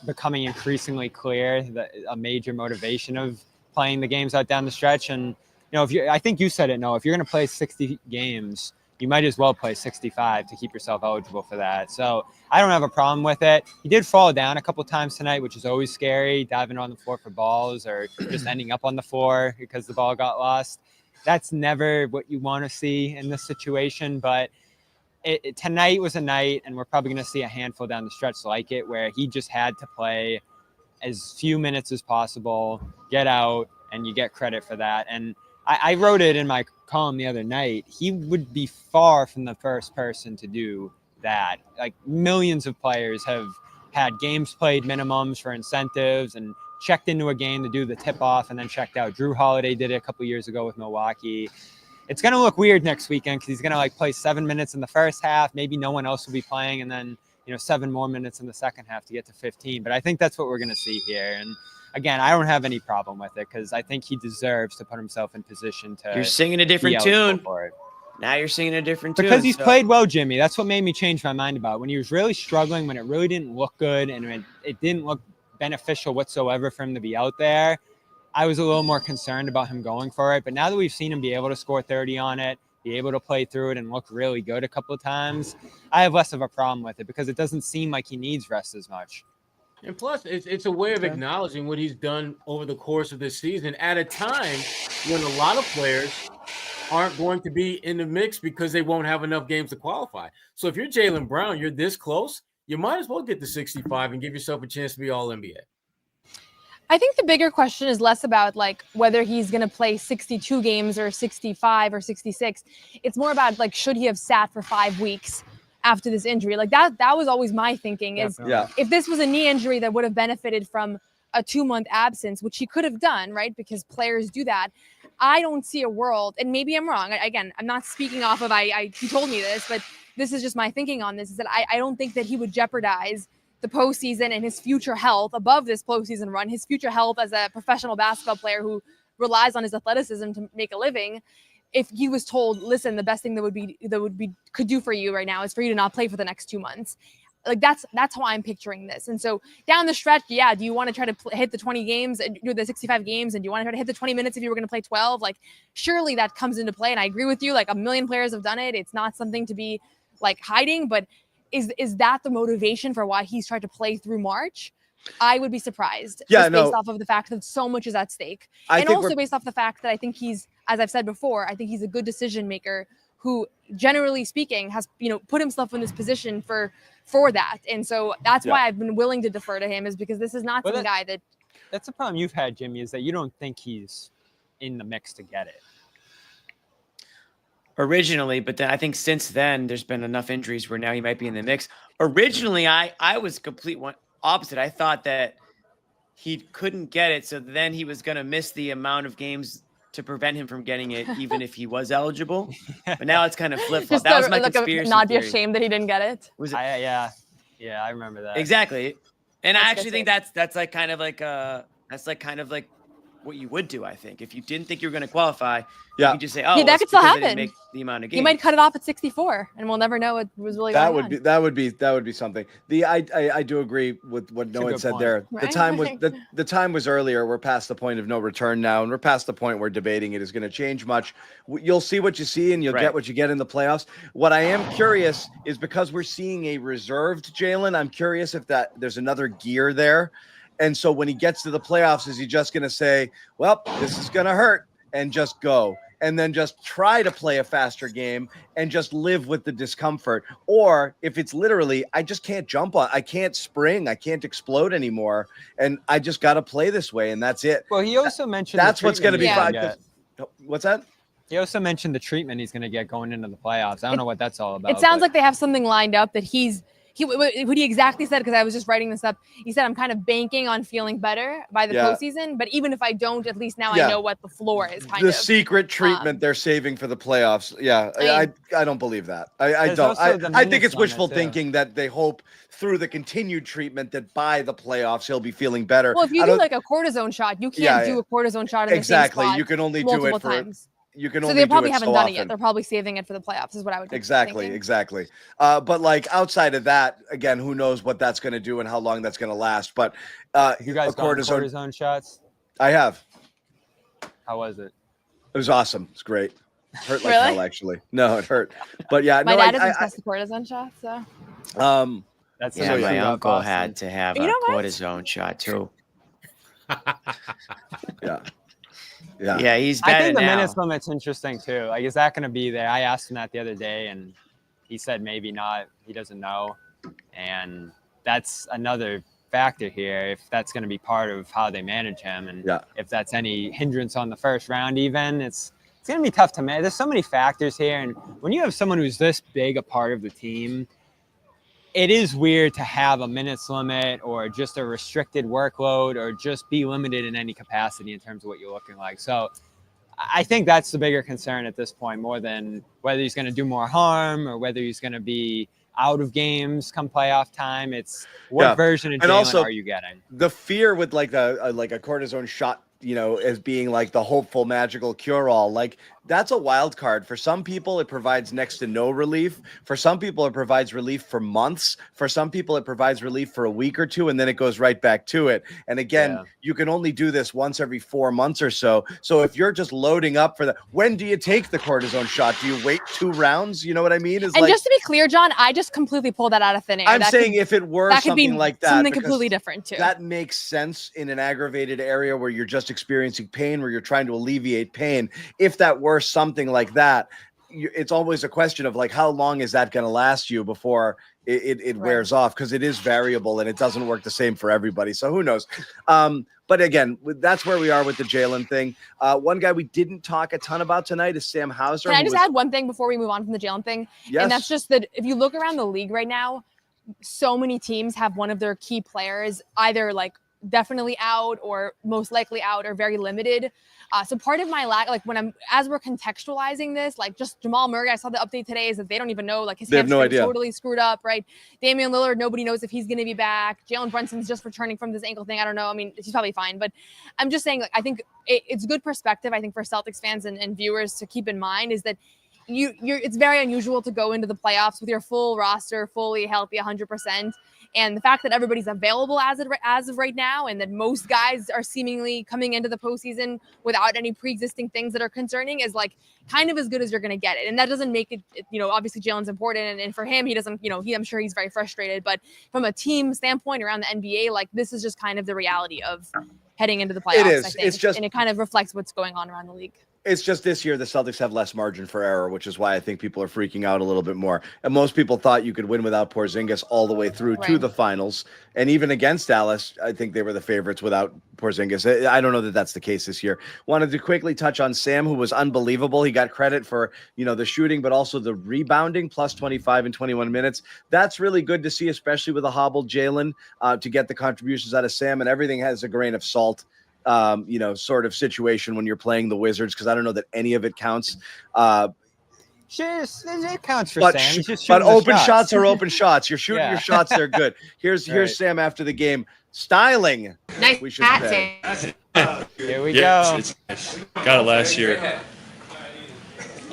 becoming increasingly clear, that a major motivation of playing the games out down the stretch. And, I think you said it, Noah, if you're going to play 60 games, you might as well play 65 to keep yourself eligible for that. So I don't have a problem with it. He did fall down a couple times tonight, which is always scary, diving on the floor for balls or just ending up on the floor because the ball got lost. That's never what you want to see in this situation, but tonight was a night, and we're probably going to see a handful down the stretch like it, where he just had to play as few minutes as possible, get out, and you get credit for that. And I wrote it in my column the other night. He would be far from the first person to do that. Like, millions of players have had games played minimums for incentives and checked into a game to do the tip-off and then checked out. Drew Holiday did it a couple years ago with Milwaukee. it's going to look weird next weekend because he's going to like play 7 minutes in the first half. Maybe no one else will be playing, and then 7 more minutes in the second half to get to 15. But I think that's what we're going to see here. And again, I don't have any problem with it because I think he deserves to put himself in position to. You're singing a different tune. Now you're singing a different tune. Because he's played well, Jimmy. That's what made me change my mind about it. When he was really struggling, when it really didn't look good, and it didn't look beneficial whatsoever for him to be out there, I was a little more concerned about him going for it. But now that we've seen him be able to score 30 on it, be able to play through it and look really good a couple of times, I have less of a problem with it because it doesn't seem like he needs rest as much. And plus, it's a way of acknowledging what he's done over the course of this season at a time when a lot of players aren't going to be in the mix because they won't have enough games to qualify. So if you're Jaylen Brown, you're this close, you might as well get to 65 and give yourself a chance to be all NBA. I think the bigger question is less about like whether he's going to play 62 games or 65 or 66. It's more about like, should he have sat for 5 weeks after this injury? Like that was always my thinking is if this was a knee injury that would have benefited from a 2-month absence, which he could have done, right? Because players do that. I don't see a world, and maybe I'm wrong. Again, I'm not speaking off of, he told me this, but this is just my thinking on this, is that I don't think that he would jeopardize the postseason and his future health above this postseason run, his future health as a professional basketball player who relies on his athleticism to make a living. If he was told, listen, the best thing that could do for you right now is for you to not play for the next 2 months. Like that's how I'm picturing this. And so down the stretch, do you want to try to hit the 20 games and do the 65 games? And do you want to try to hit the 20 minutes if you were going to play 12? Like, surely that comes into play. And I agree with you. Like, a million players have done it. It's not something to be like hiding, but is that the motivation for why he's tried to play through March? I would be surprised. Based off of the fact that so much is at stake. And also based off the fact that I think he's, as I've said before, I think he's a good decision maker who, generally speaking, has put himself in this position for that. And so that's why I've been willing to defer to him, is because this is not some guy that. That's the problem you've had, Jimmy, is that you don't think he's in the mix to get it. Originally, but then I think since then there's been enough injuries where now he might be in the mix. Originally, I was complete opposite. I thought that he couldn't get it, so then he was going to miss the amount of games to prevent him from getting it, even if he was eligible. But now it's kind of flip-flop. That was my conspiracy not be theory. ashamed that he didn't get it. Was it? Yeah, I remember that. Exactly. And I actually think that's like kind of like what you would do. I think if you didn't think you were going to qualify, you could just say, "Oh, that could still happen." Make the amount of games. He might cut it off at 64, and we'll never know what was really going on. That would be something. I do agree with what Noah had said there. Right? The time was earlier. We're past the point of no return now, and we're past the point where debating it is going to change much. You'll see what you see, and you'll get what you get in the playoffs. What I am curious is, because we're seeing a reserved Jaylen, I'm curious if there's another gear there. And so when he gets to the playoffs, is he just going to say, well, this is going to hurt, and just go, and then just try to play a faster game and just live with the discomfort? Or if it's literally, I just can't I can't spring, I can't explode anymore, and I just got to play this way, and that's it. Well, he also mentioned that's what's going to be fine. What's that? He also mentioned the treatment he's going to get going into the playoffs. I don't know what that's all about. It sounds like they have something lined up that what he exactly said, because I was just writing this up. He said, I'm kind of banking on feeling better by the postseason, but even if I don't, at least now I know what the floor is. The secret treatment they're saving for the playoffs. Yeah, I don't believe that. I don't. I think it's wishful thinking that they hope through the continued treatment that by the playoffs he'll be feeling better. Well, if you do like a cortisone shot, you can't do a cortisone shot in the same spot. You can only do it times. You can so only they probably do it haven't so done often. it yet. They're probably saving it for the playoffs, is what I would be Exactly. But like outside of that, again, who knows what that's going to do and how long that's going to last. But you guys got cortisone shots? I have. How was it? It was awesome. It's great. Hurt like Really? hell, actually. No, it hurt. But yeah, my dad doesn't test the cortisone shot, so. That's my uncle had to have a cortisone shot too. Yeah, he's better I think the now. minutes limit's interesting too. Like, is that going to be there? I asked him that the other day, and he said maybe not. He doesn't know, and that's another factor here. If that's going to be part of how they manage him, and if that's any hindrance on the first round, even it's going to be tough to manage. There's so many factors here, and when you have someone who's this big a part of the team, it is weird to have a minutes limit or just a restricted workload or just be limited in any capacity in terms of what you're looking like. So I think that's the bigger concern at this point, more than whether he's going to do more harm or whether he's going to be out of games come playoff time. It's what version of Jaylen are you getting? The fear with like a cortisone shot, as being like the hopeful magical cure-all, like that's a wild card. For some people, it provides next to no relief. For some people, it provides relief for months. For some people, it provides relief for a week or two, and then it goes right back to it. And again, you can only do this once every 4 months or so. So if you're just loading up for when do you take the cortisone shot? Do you wait 2 rounds? You know what I mean? And just to be clear, John, I just completely pulled that out of thin air. I'm saying if it were something like that, something completely different too. That makes sense in an aggravated area where you're just experiencing pain, where you're trying to alleviate pain. If that were something like that, it's always a question of like, how long is that going to last you before it wears off? Because it is variable and it doesn't work the same for everybody. So who knows? But again, that's where we are with the Jaylen thing. One guy we didn't talk a ton about tonight is Sam Hauser. Can I just add one thing before we move on from the Jaylen thing? Yes. And that's just that if you look around the league right now, so many teams have one of their key players either like definitely out or most likely out or very limited. So part of my like as we're contextualizing this, like just Jamal Murray, I saw the update today is that they don't even know, like his hamstring totally screwed up, right? Damian Lillard, nobody knows if he's going to be back. Jalen Brunson's just returning from this ankle thing. I don't know. I mean, he's probably fine, but I'm just saying, like, I think it's good perspective. I think for Celtics fans and viewers to keep in mind is that it's very unusual to go into the playoffs with your full roster, fully healthy, 100%. And the fact that everybody's available as of right now, and that most guys are seemingly coming into the postseason without any pre-existing things that are concerning, is like kind of as good as you're going to get it. And that doesn't make it, obviously Jalen's important, and for him, he doesn't, I'm sure he's very frustrated. But from a team standpoint around the NBA, like this is just kind of the reality of heading into the playoffs. It is. I think. It's just, and it kind of reflects what's going on around the league. It's just this year the Celtics have less margin for error, which is why I think people are freaking out a little bit more. And most people thought you could win without Porzingis all the way through to the finals. And even against Dallas, I think they were the favorites without Porzingis. I don't know that that's the case this year. Wanted to quickly touch on Sam, who was unbelievable. He got credit for, the shooting, but also the rebounding, plus 25 in 21 minutes. That's really good to see, especially with a hobbled Jaylen, to get the contributions out of Sam. And everything has a grain of salt. Sort of situation when you're playing the Wizards, because I don't know that any of it counts. It counts for Sam. He's just but shooting the open shots are open shots. You're shooting your shots; they're good. Here's Sam after the game, styling. Nice we should hat, say. Here we go. It's nice. Got it last year.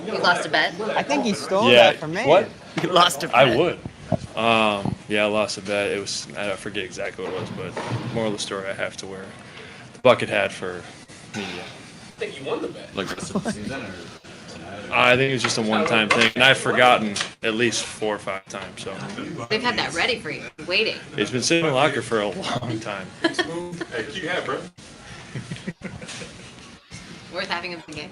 You lost a bet. I think he stole that from me. What? You lost a bet. I would. I lost a bet. It was, I forget exactly what it was, but moral of the story, I have to wear the bucket hat for media. I think you won the bet. Like the rest of the season, or I think it's just a one-time thing, and I've forgotten at least 4 or 5 times. So they've had that ready for you, waiting. It's been sitting in the locker for a long time. Hey, cute hat, bro. Worth having a big game.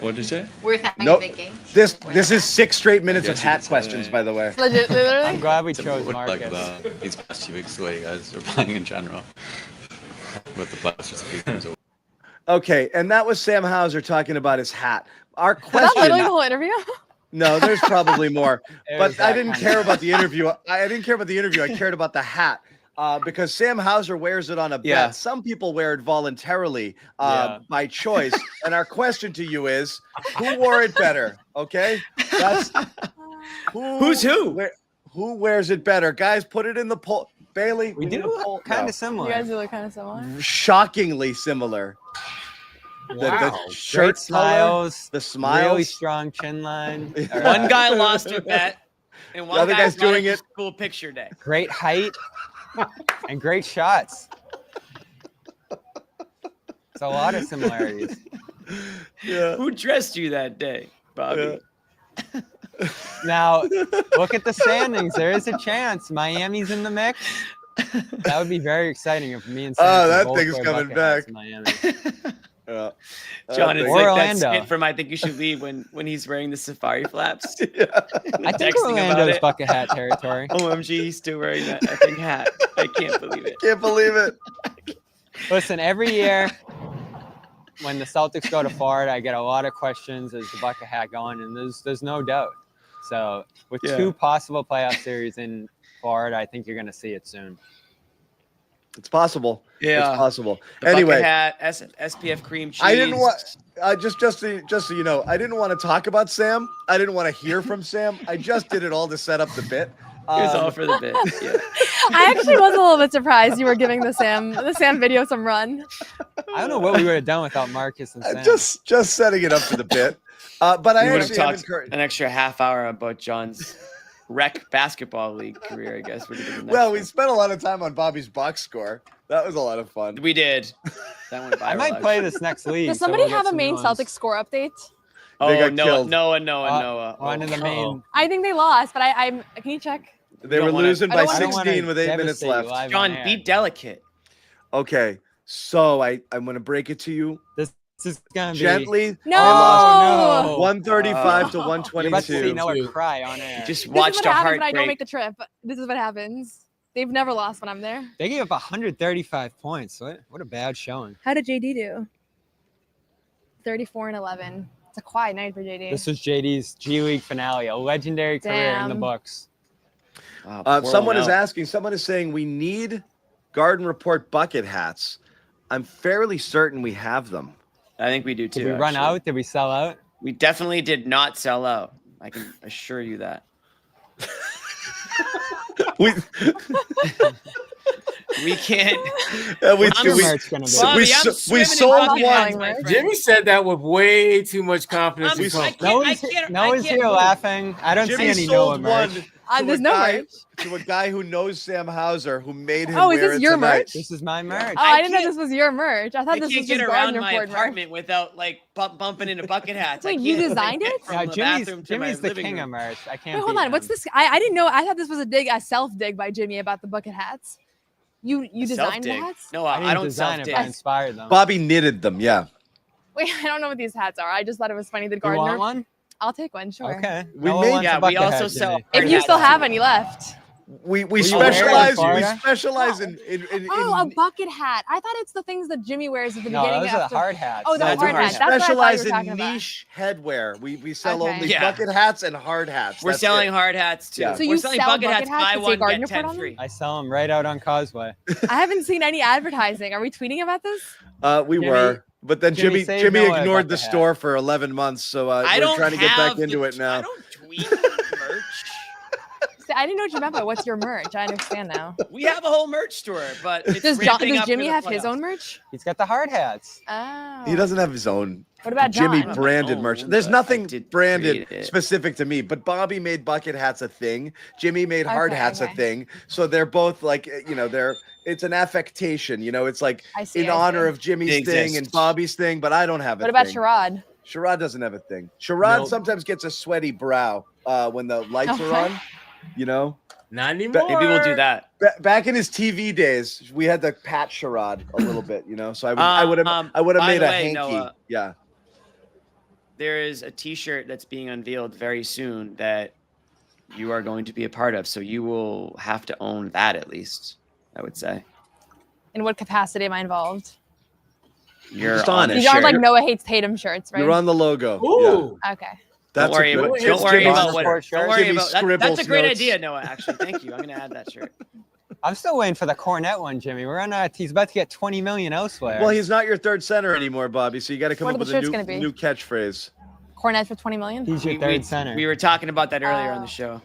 What did you say? Worth having a big game. This is 6 straight minutes of hat questions, by the way. Literally. I'm glad we chose Look Marcus. like these past 2 weeks, the way you guys are playing in general. With the playoffs, just a few things away. Okay, and that was Sam Hauser talking about his hat. Our Was question. that literally the whole interview? No, there's probably more. It But was I that didn't kind care of- about the interview. I didn't care about the interview. I cared about the hat. Because Sam Hauser wears it on a bet. Yeah. Some people wear it voluntarily by choice. And our question to you is, who wore it better? Okay? That's Who's who? Who wears it better? Guys, put it in the poll. Bailey, We need do a poll. look kind No. of similar. You guys do look kind of similar. Shockingly similar. The Great shirt smiles, color, the smiles. really strong chin line. One guy lost a bet, and one The other guy's doing it. Cool picture day. Great height and great shots. It's a lot of similarities. Yeah. Who dressed you that day, Bobby? Now, look at the standings. There is a chance Miami's in the mix. That would be very exciting if me and Sam Oh, could that both thing's wear coming bucket hats back. in Miami. John, it's Or like Orlando. that skit from I Think You Should Leave when he's wearing the safari flaps. I think Texting about Orlando's it. bucket hat territory. OMG, he's still wearing that effing hat. I can't believe it. Can't believe it. Listen, every year when the Celtics go to Florida, I get a lot of questions. Is the bucket hat going? And there's no doubt. So with 2 possible playoff series in Florida, I think you're going to see it soon. It's possible. Yeah. It's possible. The Anyway, bucket hat, SPF cream cheese. I didn't want just so you know, I didn't want to talk about Sam. I didn't want to hear from Sam. I just did it all to set up the bit. It was all for the bit. Yeah. I actually was a little bit surprised you were giving the Sam video some run. I don't know what we would have done without Marcus and Sam. Just setting it up for the bit. But I We would have actually am talked encouraged. an extra half hour about John's rec basketball league career, I guess. Would have been the next Well, we one. spent a lot of time on Bobby's box score. That was a lot of fun. We did. That went viral. I might play this next league. Does so somebody we'll get have a some main new ones. Celtics score update? Oh, got Noah, killed. Noah. One of the main. I think they lost, but I'm. Can you check? They don't were wanna- losing I by don't wanna 16 with 8 minutes devastate you left. live on John, air. be delicate. Okay, so I'm going to break it to you This is gonna be gently. No. They lost no. 135 to You're about to see 122. Noah cry on air. Just This is watched what a happens when I don't heartbreak. make the trip. This is what happens. They've never lost when I'm there. They gave up 135 points. What a bad showing. How did JD do? 34-11. It's a quiet night for JD. This was JD's G League finale, a legendary career in the Damn. books. Wow, Someone is 4-0. asking, someone is saying we need Garden Report bucket hats. I'm fairly certain we have them. I think we do too. Did we run actually. out? Did we sell out? We definitely did not sell out. I can assure you that. We, We can't. What's your merch gonna be? Bobby, we I'm we swimming in sold bucket one. hats, my friend. Jimmy said that with way too much confidence. I'm- and I confidence. can't- Noah's can't here move. laughing. I don't Jimmy see any Noah sold one merch. to There's a no guy, merch. to a guy who knows Sam Hauser, who made him Oh, is wear this it your tonight. merch? This is my merch. Oh, I didn't know can't- this was your merch. I thought I this can't was get just around Garden my Report merch. apartment without like bumping into bucket hats. Wait, I you can't, designed like, it? get from Yeah, the Jimmy's bathroom to my the living king room. of merch. I can't. Wait, hold beat on. What's him. this? I didn't know. I thought this was a self dig by Jimmy about the bucket hats. You designed the Self-dig. hats? No, I I didn't don't design it, self-dig. but I inspired them. Bobby knitted them, yeah. Wait, I don't know what these hats are. I just thought it was funny. The You Garden. want one? I'll take one. Sure. Okay. We Noah made- wants a Yeah, we bucket also hat, sell. Jimmy. If you still have any left. We Will you specialize. wear it, We Florida? specialize in Oh, a bucket hat. I thought it's the things that Jimmy wears at the No, beginning. those are the after. hard hats. Oh, the No, hard those are hats. hard That's what I thought you specialize were in talking about. niche headwear. We sell Okay. only Yeah. bucket hats and hard hats. We're That's selling it. hard hats too. Yeah. So We're you selling sell bucket bucket hats. hats Buy that say one Garden get Report 10 on them? free. I sell them right out on Causeway. I haven't seen any advertising. Are we tweeting about this? We Jimmy- were, but then Jimmy Jimmy saved Noah a ignored the bucket hat. store for 11 months. So I we're don't trying to get back have into the- it now. I don't tweet merch. See, I didn't know what you meant by what's your merch. I understand now. We have a whole merch store, but it's Does ramping up for Jimmy the have his playoffs. own merch? He's got the hard hats. Oh. He doesn't have his own. What about Jimmy John? branded own, merch? There's but nothing I did branded create it. specific to me, but Bobby made bucket hats a thing. Jimmy made hard Okay, hats a okay. thing. So they're both like, it's an affectation. It's like I see, in I honor see. of Jimmy's They thing exist. and Bobby's thing, but I don't have a What about thing. Sherrod? Sherrod doesn't have a thing. Sherrod Nope. sometimes gets a sweaty brow when the lights are Okay. on. Not anymore. Maybe we'll do that. Back in his TV days, we had to pat Sherrod a little bit, So I would have by made the a way, hanky. Noah, Yeah. There is a T-shirt that's being unveiled very soon that you are going to be a part of. So you will have to own that at least, I would say. In what capacity am I involved? You're Just on the it. These aren't like shirt. Noah hates Tatum shirts, right? You're on the logo. Ooh. Okay. That's Don't worry a good. about. It's Don't worry Jimmy's- about what. Don't worry Jimmy's about. That's a scribbles great notes. idea, Noah. Actually, thank you. I'm gonna add that shirt. I'm still waiting for the Kornet one, Jimmy. He's about to get 20 million elsewhere. Well, he's not your third center anymore, Bobby. So you got to come What up are the with a shirts gonna be? new catchphrase. Kornet for 20 million? He's your third center. We were talking about that earlier on the show.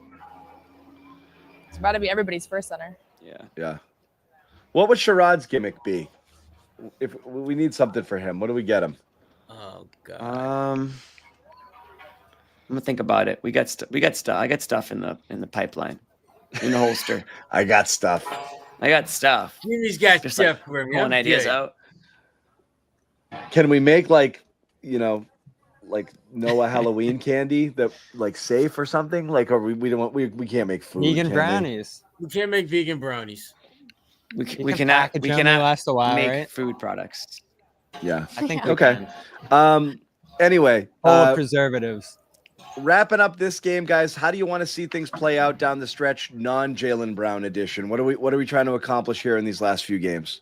It's about to be everybody's first center. Yeah. Yeah. What would Sherrod's gimmick be? If we need something for him, what do we get him? Oh God. I'm gonna think about it. We got stuff. I got stuff in the pipeline, in the holster. I got stuff. I got stuff. Jimmy's got Just stuff like for me. pulling I'm ideas good. out. Can we make like Noah Halloween candy that like safe or something? Like, or we don't want we can't make food. Vegan can we? brownies. We can't make vegan brownies. We can cannot package them, they last a while, make right? food products. Yeah. I think we Okay. can. Anyway, Full of preservatives. wrapping up this game, guys. How do you want to see things play out down the stretch? Non-Jaylen Brown edition. What are we trying to accomplish here in these last few games?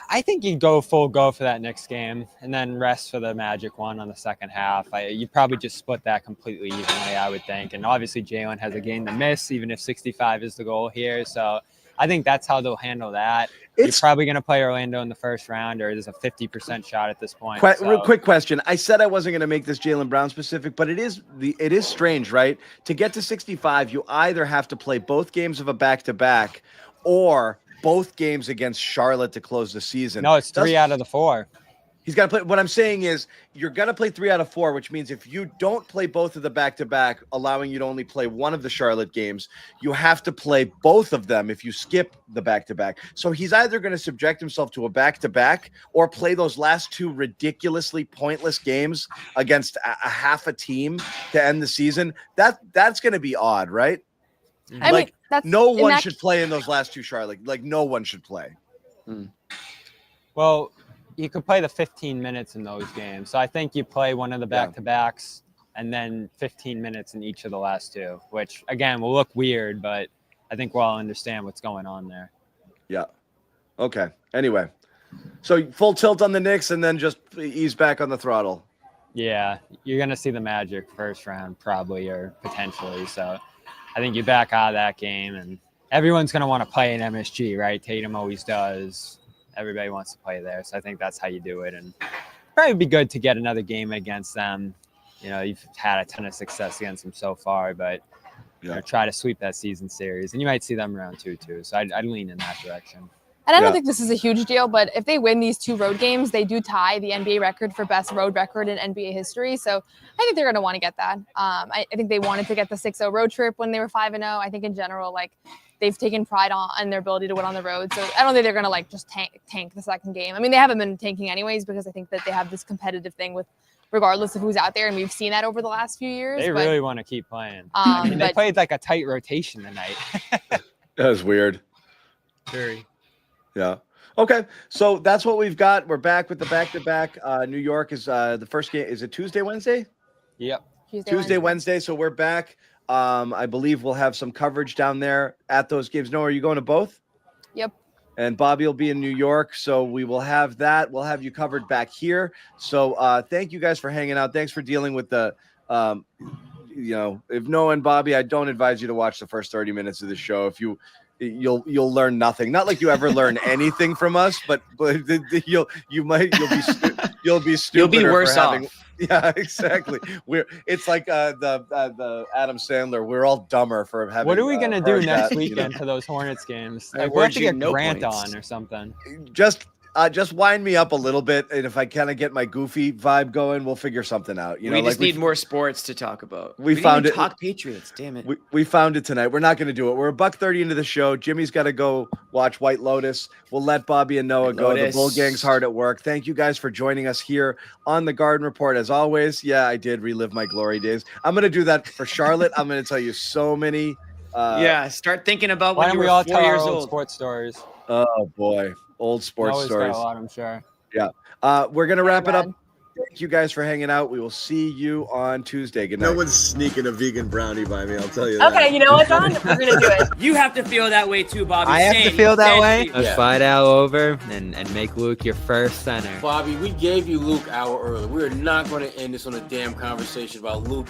I think you'd go full go for that next game and then rest for the Magic one on the second half. You'd probably just split that completely evenly, I would think. And obviously Jaylen has a game to miss, even if 65 is the goal here. So I think that's how they'll handle that. You're probably going to play Orlando in the first round, or there's a 50% shot at this point. Real quick question. I said I wasn't going to make this Jaylen Brown specific, but it is strange, right? To get to 65, you either have to play both games of a back-to-back or both games against Charlotte to close the season. No, it's 3 out of the 4. He's got to play. What I'm saying is you're going to play 3 out of 4, which means if you don't play both of the back-to-back, allowing you to only play one of the Charlotte games, you have to play both of them if you skip the back-to-back. So he's either going to subject himself to a back-to-back or play those last 2 ridiculously pointless games against a half a team to end the season. That's going to be odd, right? I mean, no one should play in those last 2 Charlotte. Like, no one should play. Well, you could play the 15 minutes in those games. So I think you play one of the back-to-backs and then 15 minutes in each of the last 2, which, again, will look weird, but I think we'll all understand what's going on there. Yeah. Okay. Anyway, so full tilt on the Knicks and then just ease back on the throttle. Yeah, you're going to see the Magic first round probably or potentially. So I think you back out of that game, and everyone's going to want to play in MSG, right? Tatum always does. Everybody wants to play there. So I think that's how you do it. And probably be good to get another game against them. You know, you've had a ton of success against them so far, but you know, try to sweep that season series. And you might see them round 2 too. So I'd lean in that direction. And I don't think this is a huge deal, but if they win these 2 road games, they do tie the NBA record for best road record in NBA history. So I think they're going to want to get that. I think they wanted to get the 6-0 road trip when they were 5-0. I think in general, like, they've taken pride on their ability to win on the road. So I don't think they're going to like just tank the second game. I mean, they haven't been tanking anyways, because I think that they have this competitive thing with regardless of who's out there. And we've seen that over the last few years. They really want to keep playing. I mean, they played like a tight rotation tonight. That was weird. Very. Yeah. Okay. So that's what we've got. We're back with the back-to-back. New York is the first game. Is it Tuesday, Wednesday? Yep. Tuesday, Wednesday. So we're back. I believe we'll have some coverage down there at those games. Noah, are you going to both? Yep. And Bobby will be in New York, so we will have that. We'll have you covered back here. So thank you guys for hanging out. Thanks for dealing with the, if Noah and Bobby, I don't advise you to watch the first 30 minutes of the show. If you'll learn nothing. Not like you ever learn anything from us, but you'll be stupid. You'll be worse off. Yeah, exactly. It's like the Adam Sandler. We're all dumber for having. What are we gonna do next that, weekend for those Hornets games? I Like, we'll have to urge you get no Grant points. on or something. Just wind me up a little bit, and if I kind of get my goofy vibe going, we'll figure something out. We just need more sports to talk about. We didn't found even it. Talk Patriots. Damn it. We found it tonight. We're not going to do it. We're $1:30 into the show. Jimmy's got to go watch White Lotus. We'll let Bobby and Noah go. The Bull Gang's hard at work. Thank you guys for joining us here on the Garden Report. As always, yeah, I did relive my glory days. I'm going to do that for Charlotte. I'm going to tell you so many. Start thinking about Why when don't you we were all 4 tell our years old old. sports stories? Oh boy, old sports Noah's got stories. a lot, I'm sure. Yeah. We're going to wrap it up. Thank you guys for hanging out. We will see you on Tuesday. Good night. No one's sneaking a vegan brownie by me, I'll tell you that. Okay, you know what, John? We're going to do it. You have to feel that way too, Bobby. I have to Same. feel that Same. way. Let's Yeah. slide Al over and make Luke your first center. Bobby, we gave you Luke hour early. We are not going to end this on a damn conversation about Luke